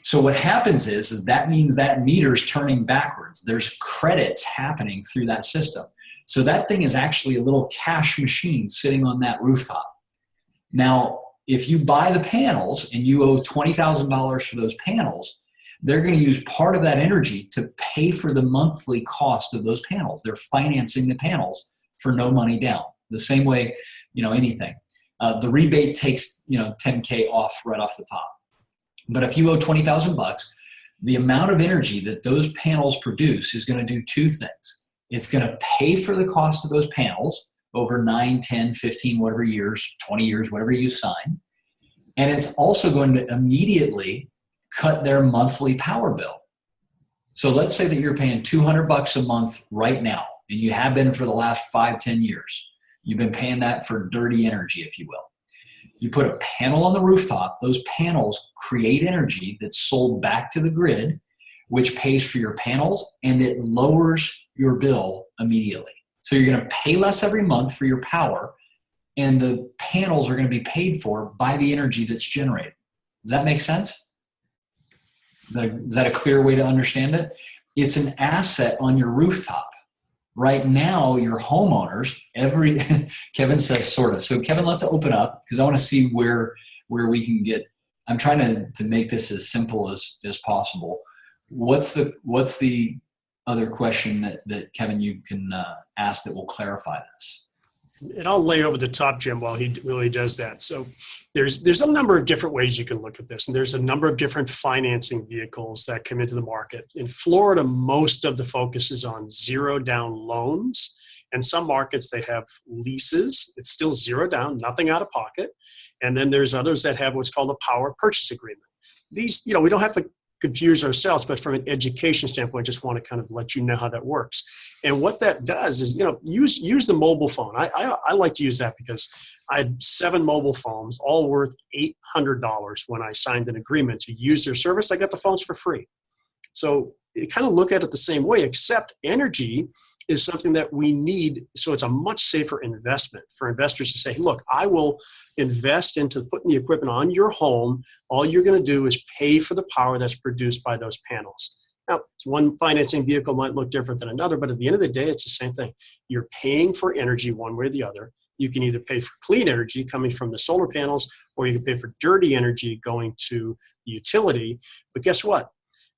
[SPEAKER 2] So what happens is that means that meter's turning backwards. There's credits happening through that system. So that thing is actually a little cash machine sitting on that rooftop. Now, if you buy the panels and you owe $20,000 for those panels, they're going to use part of that energy to pay for the monthly cost of those panels. They're financing the panels for no money down. The same way, anything. The rebate takes, $10K off right off the top. But if you owe $20,000, the amount of energy that those panels produce is going to do two things. It's going to pay for the cost of those panels over 9, 10, 15, whatever years, 20 years, whatever you sign. And it's also going to immediately cut their monthly power bill. So let's say that you're paying $200 a month right now, and you have been for the last 5, 10 years. You've been paying that for dirty energy, if you will. You put a panel on the rooftop, those panels create energy that's sold back to the grid, which pays for your panels, and it lowers your bill immediately. So you're going to pay less every month for your power, and the panels are going to be paid for by the energy that's generated. Does that make sense? Is that a clear way to understand it? It's an asset on your rooftop. Right now, your homeowners, Kevin says sort of. So Kevin, let's open up because I want to see where we can get. I'm trying to make this as simple as possible. What's the other question that Kevin, you can ask that will clarify this?
[SPEAKER 1] And I'll lay over the top, Jim, while he really does that. So there's a number of different ways you can look at this, and there's a number of different financing vehicles that come into the market. In Florida, most of the focus is on zero down loans. In some markets, they have leases. It's still zero down, nothing out of pocket. And then there's others that have what's called a power purchase agreement. These, we don't have to confuse ourselves, but from an education standpoint, I just want to kind of let you know how that works. And what that does is, use the mobile phone. I like to use that because I had 7 mobile phones, all worth $800 when I signed an agreement to use their service. I got the phones for free. So you kind of look at it the same way, except energy is something that we need. So it's a much safer investment for investors to say, look, I will invest into putting the equipment on your home. All you're going to do is pay for the power that's produced by those panels. Now, one financing vehicle might look different than another, but at the end of the day, it's the same thing. You're paying for energy one way or the other. You can either pay for clean energy coming from the solar panels, or you can pay for dirty energy going to the utility. But guess what?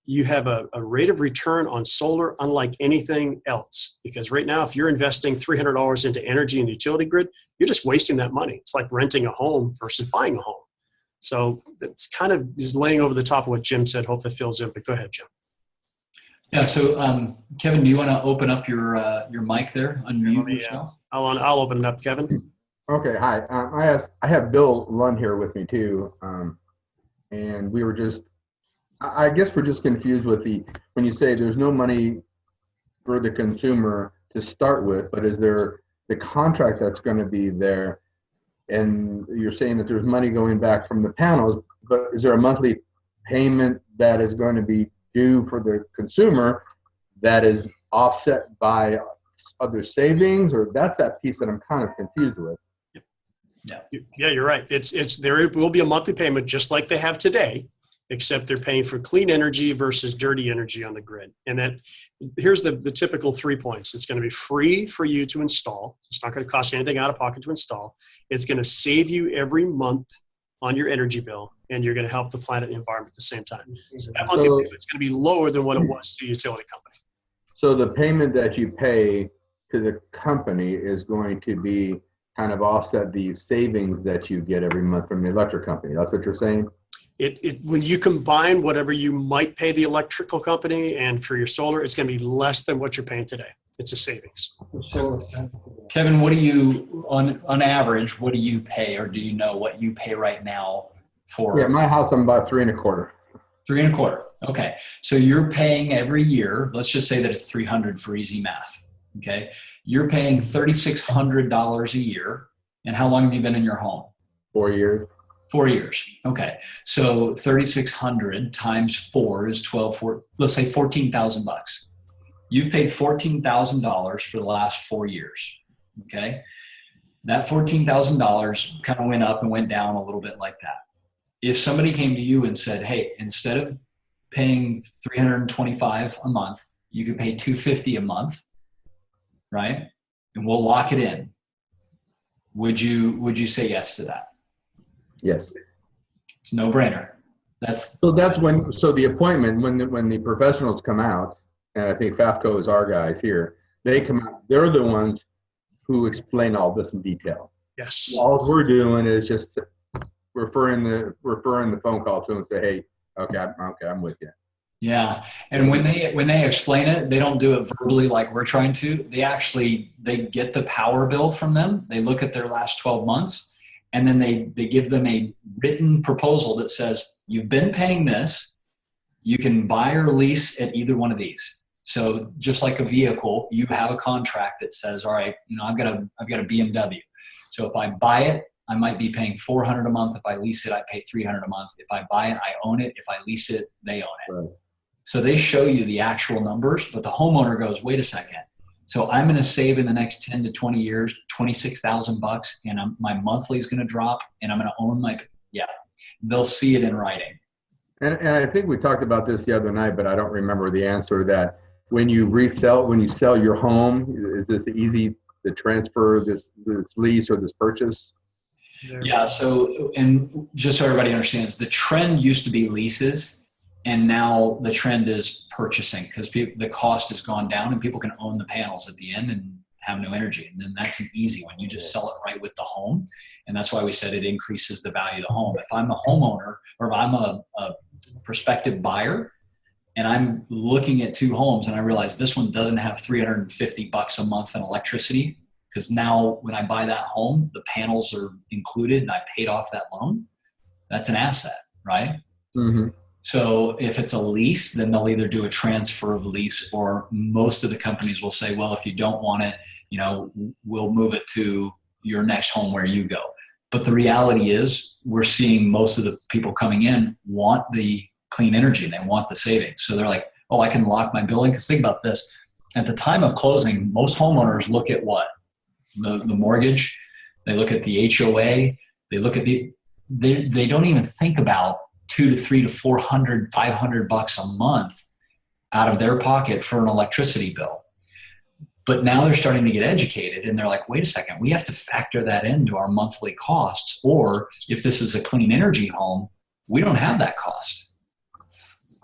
[SPEAKER 1] You have a rate of return on solar unlike anything else. Because right now, if you're investing $300 into energy in the utility grid, you're just wasting that money. It's like renting a home versus buying a home. So that's kind of is laying over the top of what Jim said. Hope that fills in, but go ahead, Jim.
[SPEAKER 2] Yeah, so Kevin, do you want to open up your mic there? Unmute yourself.
[SPEAKER 1] I'll open it up, Kevin.
[SPEAKER 3] Okay, hi. I have Bill Lund here with me too, and we were just, I guess we're just confused with when you say there's no money for the consumer to start with, but is there the contract that's going to be there, and you're saying that there's money going back from the panels, but is there a monthly payment that is going to be due for the consumer that is offset by other savings, or that's that piece that I'm kind of confused with?
[SPEAKER 1] Yeah, you're right. It's there will be a monthly payment just like they have today, except they're paying for clean energy versus dirty energy on the grid. And that here's the typical 3 points. It's going to be free for you to install. It's not going to cost you anything out of pocket to install. It's going to save you every month on your energy bill, and you're going to help the planet and environment at the same time. So that monthly payment is going to be lower than what it was to a utility company.
[SPEAKER 3] So the payment that you pay to the company is going to be kind of offset the savings that you get every month from the electric company. That's what you're saying?
[SPEAKER 1] When you combine whatever you might pay the electrical company and for your solar, it's going to be less than what you're paying today. It's a savings.
[SPEAKER 2] So, Kevin, what do you, on average, what do you pay, or do you know what you pay right now for?
[SPEAKER 3] Yeah, my house, I'm about 3 1/4.
[SPEAKER 2] 3 1/4. Okay. So you're paying every year, let's just say that it's 300 for easy math. Okay. You're paying $3,600 a year And how long have you been in your home?
[SPEAKER 3] 4 years.
[SPEAKER 2] 4 years. Okay. So 3,600 times 4 is 12, let's say 14,000 bucks. You've paid $14,000 for the last 4 years. Okay. That $14,000 kind of went up and went down a little bit like that. If somebody came to you and said, hey, instead of paying $325 a month, you could pay $250 a month, right? And we'll lock it in. Would you say yes to that?
[SPEAKER 3] Yes.
[SPEAKER 2] It's no brainer.
[SPEAKER 3] So the appointment, when the professionals come out, and I think FAFCO is our guys here, they come out, they're the ones who explain all this in detail.
[SPEAKER 1] Yes.
[SPEAKER 3] All we're doing is just referring the phone call to them and say, hey, okay, I'm with you.
[SPEAKER 2] Yeah. And when they explain it, they don't do it verbally like we're trying to. They get the power bill from them. They look at their last 12 months, and then they give them a written proposal that says, you've been paying this, you can buy or lease at either one of these. So just like a vehicle, you have a contract that says, all right, I've got a BMW. So if I buy it, I might be paying $400 a month. If I lease it, I pay $300 a month. If I buy it, I own it. If I lease it, they own it.
[SPEAKER 3] Right.
[SPEAKER 2] So they show you the actual numbers, but the homeowner goes, wait a second. So I'm going to save in the next 10 to 20 years, 26,000 bucks, and my monthly is going to drop, and I'm going to own they'll see it in writing.
[SPEAKER 3] And I think we talked about this the other night, but I don't remember the answer. That when you sell your home, is this easy to transfer this lease or this purchase?
[SPEAKER 2] Yeah. So, and just so everybody understands, the trend used to be leases, and now the trend is purchasing, because the cost has gone down and people can own the panels at the end and have no energy. And then that's an easy one. You just sell it right with the home. And that's why we said it increases the value of the home. If I'm a homeowner, or if I'm a prospective buyer and I'm looking at two homes and I realize this one doesn't have $350 a month in electricity, because now when I buy that home, the panels are included and I paid off that loan, that's an asset, right?
[SPEAKER 3] Mm-hmm.
[SPEAKER 2] So if it's a lease, then they'll either do a transfer of lease, or most of the companies will say, well, if you don't want it, we'll move it to your next home where you go. But the reality is, we're seeing most of the people coming in want the clean energy and they want the savings. So they're like, oh, I can lock my bill in. Because think about this. At the time of closing, most homeowners look at what? The mortgage. They look at the HOA. They look at they don't even think about $200 to $300 to $400, $500 a month out of their pocket for an electricity bill. But now they're starting to get educated, and they're like, wait a second, we have to factor that into our monthly costs. Or if this is a clean energy home, we don't have that cost.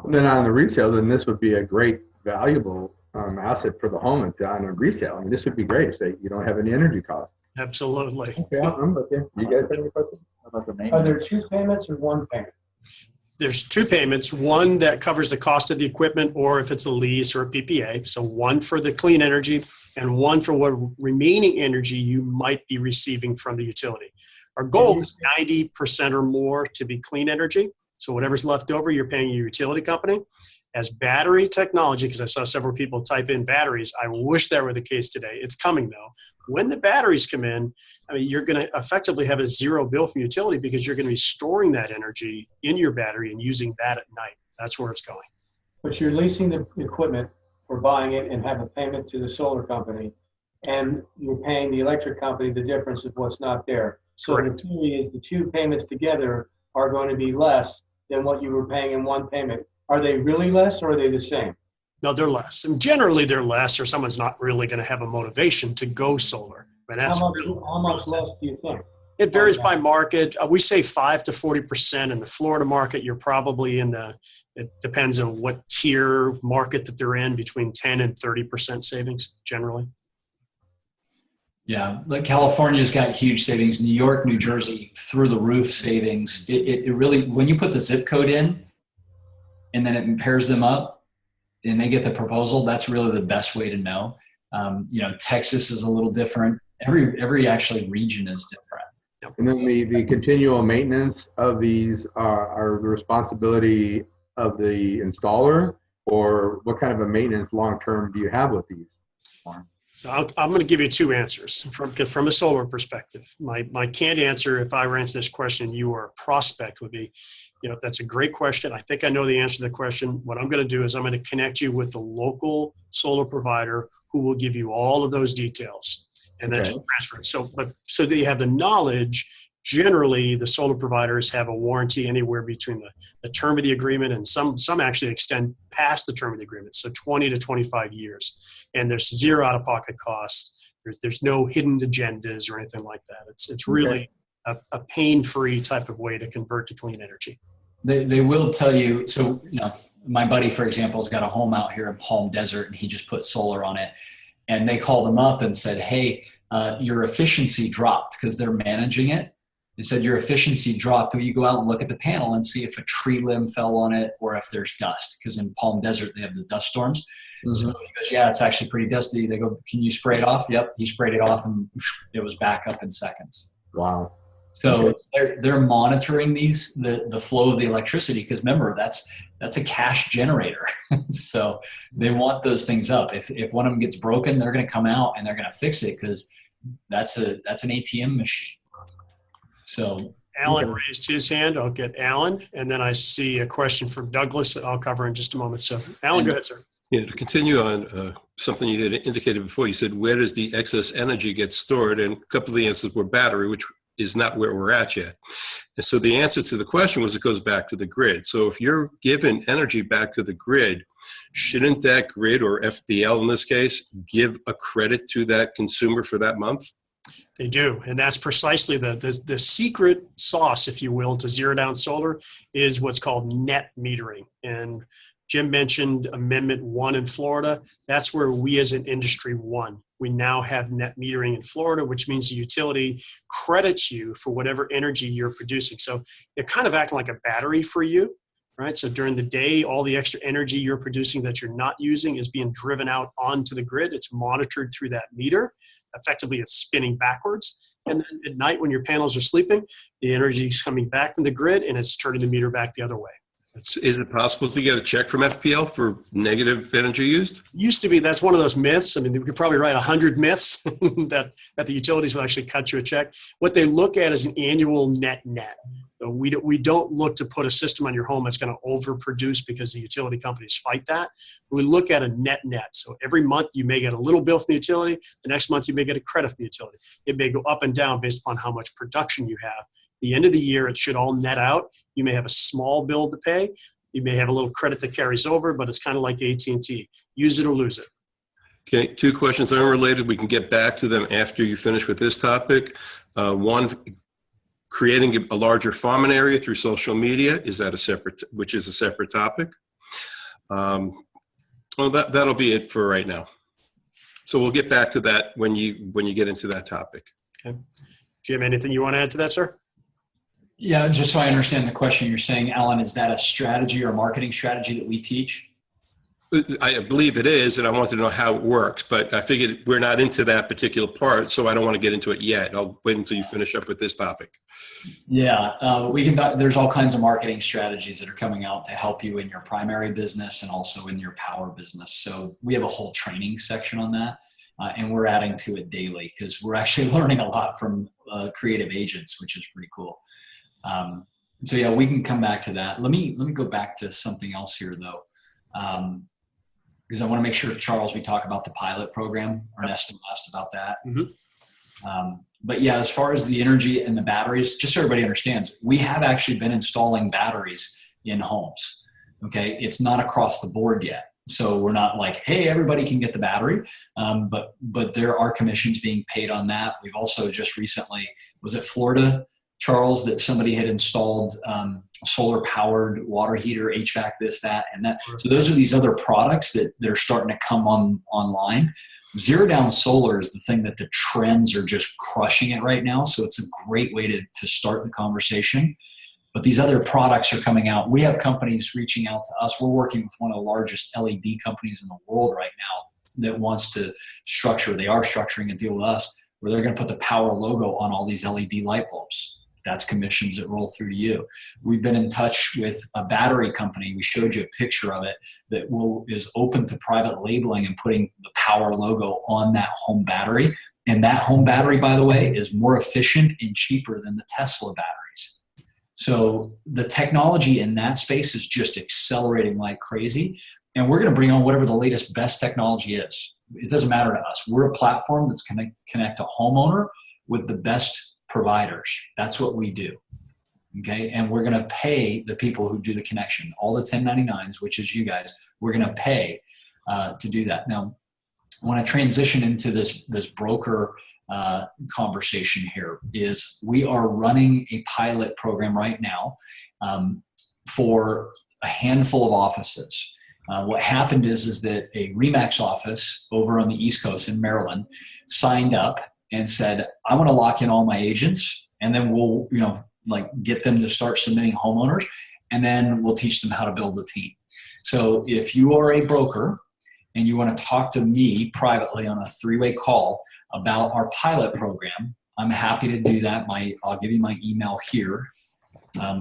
[SPEAKER 3] And then on the resale, then this would be a great, valuable asset for the home on a resale. I mean, this would be great if you don't have any energy costs.
[SPEAKER 1] Absolutely.
[SPEAKER 3] Okay, I'm with you. You guys have any questions about the maintenance?
[SPEAKER 4] Are there two payments or one payment?
[SPEAKER 1] There's two payments, one that covers the cost of the equipment, or if it's a lease or a PPA. So one for the clean energy and one for what remaining energy you might be receiving from the utility. Our goal is 90% or more to be clean energy. So whatever's left over, you're paying your utility company. As battery technology, because I saw several people type in batteries, I wish that were the case today. It's coming though. When the batteries come in, you're going to effectively have a zero bill from utility, because you're going to be storing that energy in your battery and using that at night. That's where it's going.
[SPEAKER 4] But you're leasing the equipment or buying it and have a payment to the solar company, and you're paying the electric company the difference of what's not there. So
[SPEAKER 1] Correct.
[SPEAKER 4] the theory is the two payments together are going to be less than what you were paying in one payment. Are they really less, or are they the same?
[SPEAKER 1] No, they're less. And generally they're less, or someone's not really going to have a motivation to go solar.
[SPEAKER 4] How much less do you think?
[SPEAKER 1] It varies by market. We say 5 to 40%. In the Florida market, you're probably it depends on what tier market that they're in, between 10 and 30% savings generally.
[SPEAKER 2] Yeah, like California's got huge savings. New York, New Jersey, through the roof savings. It really, when you put the zip code in and then it pairs them up and they get the proposal, that's really the best way to know. Texas is a little different. Every actually region is different.
[SPEAKER 3] And then the continual maintenance of these are the responsibility of the installer, or what kind of a maintenance long-term do you have with these?
[SPEAKER 1] I'm going to give you two answers from a solar perspective. My canned answer, if I were answering this question, you are a prospect, would be, that's a great question. I think I know the answer to the question. What I'm going to do is I'm going to connect you with the local solar provider who will give you all of those details and then just transfer it. So that you have the knowledge. Generally, the solar providers have a warranty anywhere between the term of the agreement, and some actually extend past the term of the agreement, so 20 to 25 years. And there's zero out-of-pocket costs. There's no hidden agendas or anything like that. It's really a pain-free type of way to convert to clean energy.
[SPEAKER 2] They will tell you. So, my buddy, for example, has got a home out here in Palm Desert, and he just put solar on it. And they called him up and said, hey, your efficiency dropped, because they're managing it. They said, your efficiency dropped. Will you go out and look at the panel and see if a tree limb fell on it or if there's dust? Because in Palm Desert, they have the dust storms. Mm-hmm. So he goes, yeah, it's actually pretty dusty. They go, can you spray it off? Yep. He sprayed it off, and it was back up in seconds.
[SPEAKER 3] Wow.
[SPEAKER 2] So they're monitoring the flow of the electricity, because remember, that's a cash generator. So they want those things up. If one of them gets broken, they're going to come out and they're going to fix it, because that's an ATM machine. So
[SPEAKER 1] Alan raised his hand. I'll get Alan, and then I see a question from Douglas that I'll cover in just a moment. So Alan, go ahead, sir.
[SPEAKER 5] Yeah, to continue on something you had indicated before, you said, where does the excess energy get stored? And a couple of the answers were battery, which is not where we're at yet. And so the answer to the question was, it goes back to the grid. So if you're giving energy back to the grid, shouldn't that grid, or FBL in this case, give a credit to that consumer for that month?
[SPEAKER 1] They do, and that's precisely the secret sauce, if you will, to zero down solar is what's called net metering. And Jim mentioned Amendment 1 in Florida. That's where we as an industry won. We now have net metering in Florida, which means the utility credits you for whatever energy you're producing. So they're kind of acting like a battery for you, right? So during the day, all the extra energy you're producing that you're not using is being driven out onto the grid. It's monitored through that meter. Effectively, it's spinning backwards. And then at night, when your panels are sleeping, the energy is coming back from the grid, and it's turning the meter back the other way.
[SPEAKER 5] Is it possible to get a check from FPL for negative energy used?
[SPEAKER 1] Used to be. That's one of those myths. I mean, we could probably write 100 myths that the utilities will actually cut you a check. What they look at is an annual net. So we don't look to put a system on your home that's going to overproduce, because the utility companies fight that. We look at a net. So every month you may get a little bill from the utility. The next month you may get a credit from the utility. It may go up and down based upon how much production you have. At the end of the year, it should all net out. You may have a small bill to pay. You may have a little credit that carries over, but it's kind of like AT&T. Use it or lose it.
[SPEAKER 5] Okay, two questions unrelated. We can get back to them after you finish with this topic. One, creating a larger farming area through social media, is that a separate topic? Well, that'll be it for right now. So we'll get back to that when you get into that topic.
[SPEAKER 1] Okay. Jim, anything you want to add to that, sir?
[SPEAKER 2] yeah, just so I understand the question, you're saying, Alan, is that a strategy or marketing strategy that we teach?
[SPEAKER 5] I believe it is, and I wanted to know how it works, but I figured we're not into that particular part, so I don't want to get into it yet. I'll wait until you finish up with this topic.
[SPEAKER 2] Yeah, we can. There's all kinds of marketing strategies that are coming out to help you in your primary business and also in your power business. So we have a whole training section on that, and we're adding to it daily because we're actually learning a lot from creative agents, which is pretty cool. So yeah, we can come back to that. Let me go back to something else here though. Because I want to make sure, Charles, we talk about the pilot program. Ernesto asked about that. Mm-hmm. But yeah, as far as the energy and the batteries, just so everybody understands, we have actually been installing batteries in homes. Okay, it's not across the board yet. So we're not like, hey, everybody can get the battery, but there are commissions being paid on that. We've also just recently, was it Florida, Charles, that somebody had installed solar powered water heater, HVAC, this, that, and that. So those are these other products that are starting to come online. Zero down solar is the thing that the trends are just crushing it right now. So it's a great way to start the conversation. But these other products are coming out. We have companies reaching out to us. We're working with one of the largest LED companies in the world right now that wants to structuring a deal with us where they're going to put the Powur logo on all these LED light bulbs. That's commissions that roll through to you. We've been in touch with a battery company. We showed you a picture of it that is open to private labeling and putting the Powur logo on that home battery. And that home battery, by the way, is more efficient and cheaper than the Tesla batteries. So the technology in that space is just accelerating like crazy. And we're going to bring on whatever the latest, best technology is. It doesn't matter to us. We're a platform that's going to connect a homeowner with the best providers. That's what we do. Okay. And we're going to pay the people who do the connection, all the 1099s, which is you guys, we're going to pay to do that. Now, I want to transition into this broker conversation here. Is we are running a pilot program right now for a handful of offices. What happened is that a RE/MAX office over on the East Coast in Maryland signed up and said, I want to lock in all my agents, and then we'll, get them to start submitting homeowners, and then we'll teach them how to build a team. So if you are a broker and you want to talk to me privately on a 3-way call about our pilot program, I'm happy to do that. I'll give you my email here.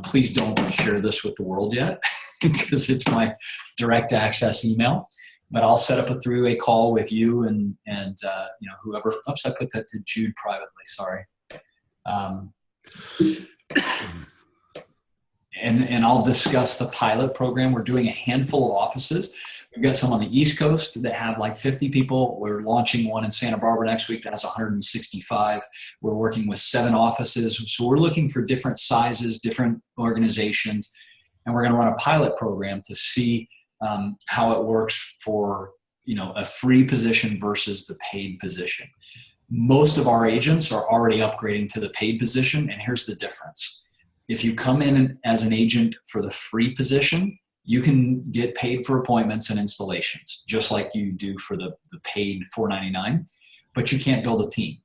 [SPEAKER 2] Please don't share this with the world yet because it's my direct access email. But I'll set up a 3-way call with you and whoever. Oops, I put that to Jude privately. Sorry. And I'll discuss the pilot program. We're doing a handful of offices. We've got some on the East Coast that have like 50 people. We're launching one in Santa Barbara next week that has 165. We're working with 7 offices. So we're looking for different sizes, different organizations, and we're going to run a pilot program to see how it works for a free position versus the paid position. Most of our agents are already upgrading to the paid position, and here's the difference. If you come in as an agent for the free position, you can get paid for appointments and installations, just like you do for the paid $499, but you can't build a team.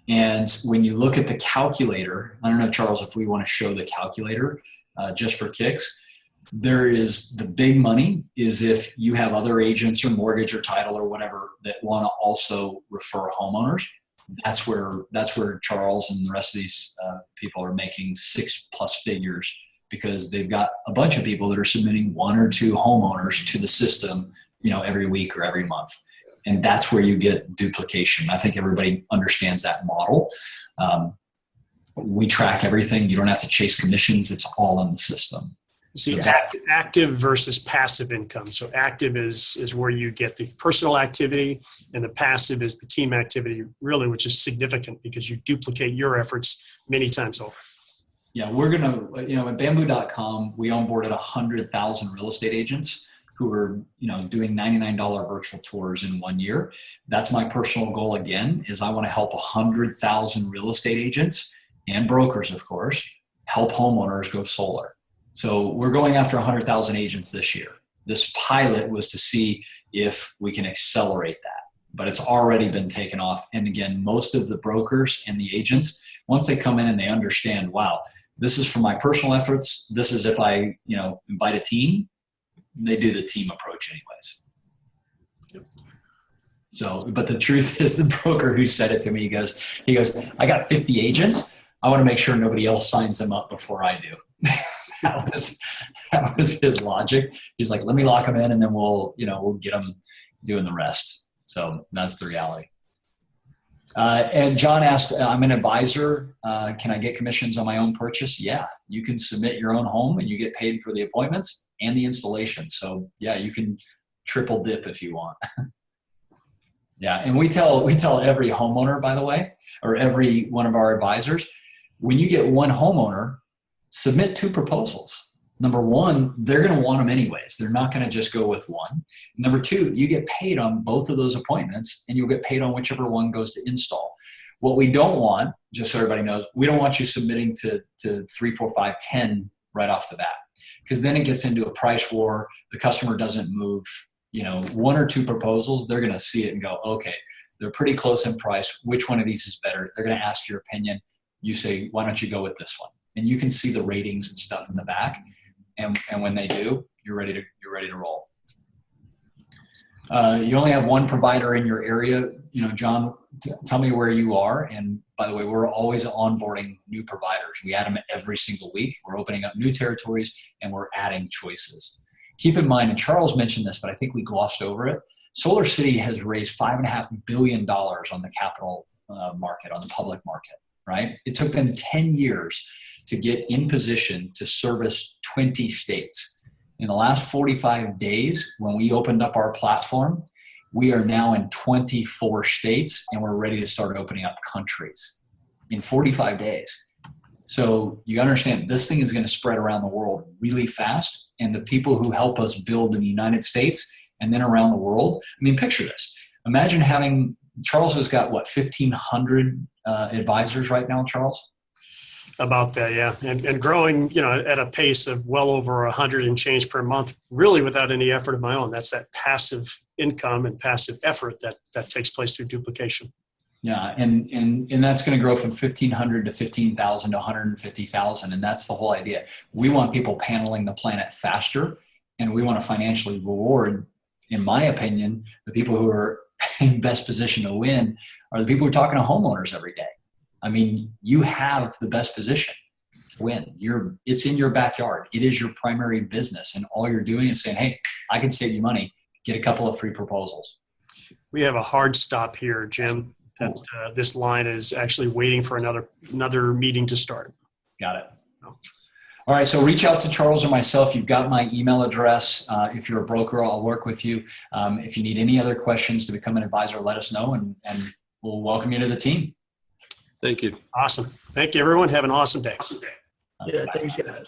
[SPEAKER 2] And when you look at the calculator, I don't know, Charles, if we want to show the calculator just for kicks, there is the big money is if you have other agents or mortgage or title or whatever that want to also refer homeowners. That's where Charles and the rest of these people are making 6+ figures, because they've got a bunch of people that are submitting 1 or 2 homeowners to the system, every week or every month. And that's where you get duplication. I think everybody understands that model. We track everything. You don't have to chase commissions. It's all in the system.
[SPEAKER 1] See, active versus passive income. So active is where you get the personal activity, and the passive is the team activity, really, which is significant because you duplicate your efforts many times over.
[SPEAKER 2] Yeah, we're going to, at bamboo.com, we onboarded 100,000 real estate agents who are, doing $99 virtual tours in 1 year. That's my personal goal again, is I want to help 100,000 real estate agents and brokers, of course, help homeowners go solar. So we're going after 100,000 agents this year. This pilot was to see if we can accelerate that, but it's already been taken off. And again, most of the brokers and the agents, once they come in and they understand, wow, this is for my personal efforts. This is if I, invite a team, they do the team approach anyways. Yep. So, but the truth is, the broker who said it to me, he goes, I got 50 agents. I want to make sure nobody else signs them up before I do. That was his logic. He's like, let me lock them in, and then we'll get them doing the rest. So that's the reality. And John asked, I'm an advisor. Can I get commissions on my own purchase? Yeah, you can submit your own home and you get paid for the appointments and the installation. So yeah, you can triple dip if you want. Yeah, and we tell every homeowner, by the way, or every one of our advisors, when you get one homeowner, submit 2 proposals. Number 1, they're going to want them anyways. They're not going to just go with one. Number 2, you get paid on both of those appointments, and you'll get paid on whichever one goes to install. What we don't want, just so everybody knows, we don't want you submitting to 3, 4, 5, 10 right off the bat, because then it gets into a price war. The customer doesn't move. 1 or 2 proposals, they're going to see it and go, okay, they're pretty close in price. Which one of these is better? They're going to ask your opinion. You say, why don't you go with this one? And you can see the ratings and stuff in the back. And when they do, you're ready to roll. You only have one provider in your area. John, tell me where you are. And by the way, we're always onboarding new providers. We add them every single week. We're opening up new territories and we're adding choices. Keep in mind, and Charles mentioned this, but I think we glossed over it. Solar City has raised $5.5 billion on the capital market, on the public market, right? It took them 10 years to get in position to service 20 states. In the last 45 days, when we opened up our platform, we are now in 24 states and we're ready to start opening up countries in 45 days. So you understand this thing is going to spread around the world really fast. And the people who help us build in the United States and then around the world, I mean, picture this. Imagine having, Charles has got what, 1,500 advisors right now, Charles?
[SPEAKER 1] About that, yeah. And growing, at a pace of well over 100 and change per month, really without any effort of my own. That's that passive income and passive effort that takes place through duplication.
[SPEAKER 2] Yeah, and that's going to grow from 1,500 to 15,000 to 150,000, and that's the whole idea. We want people paneling the planet faster, and we want to financially reward, in my opinion, the people who are in best position to win are the people who are talking to homeowners every day. I mean, you have the best position to win. It's in your backyard. It is your primary business, and all you're doing is saying, hey, I can save you money. Get a couple of free proposals.
[SPEAKER 1] We have a hard stop here, Jim. That this line is actually waiting for another meeting to start.
[SPEAKER 2] Got it. All right, so reach out to Charles or myself. You've got my email address. If you're a broker, I'll work with you. If you need any other questions to become an advisor, let us know, and we'll welcome you to the team.
[SPEAKER 5] Thank you.
[SPEAKER 1] Awesome. Thank you, everyone. Have an awesome day.
[SPEAKER 6] Yeah, thanks, guys.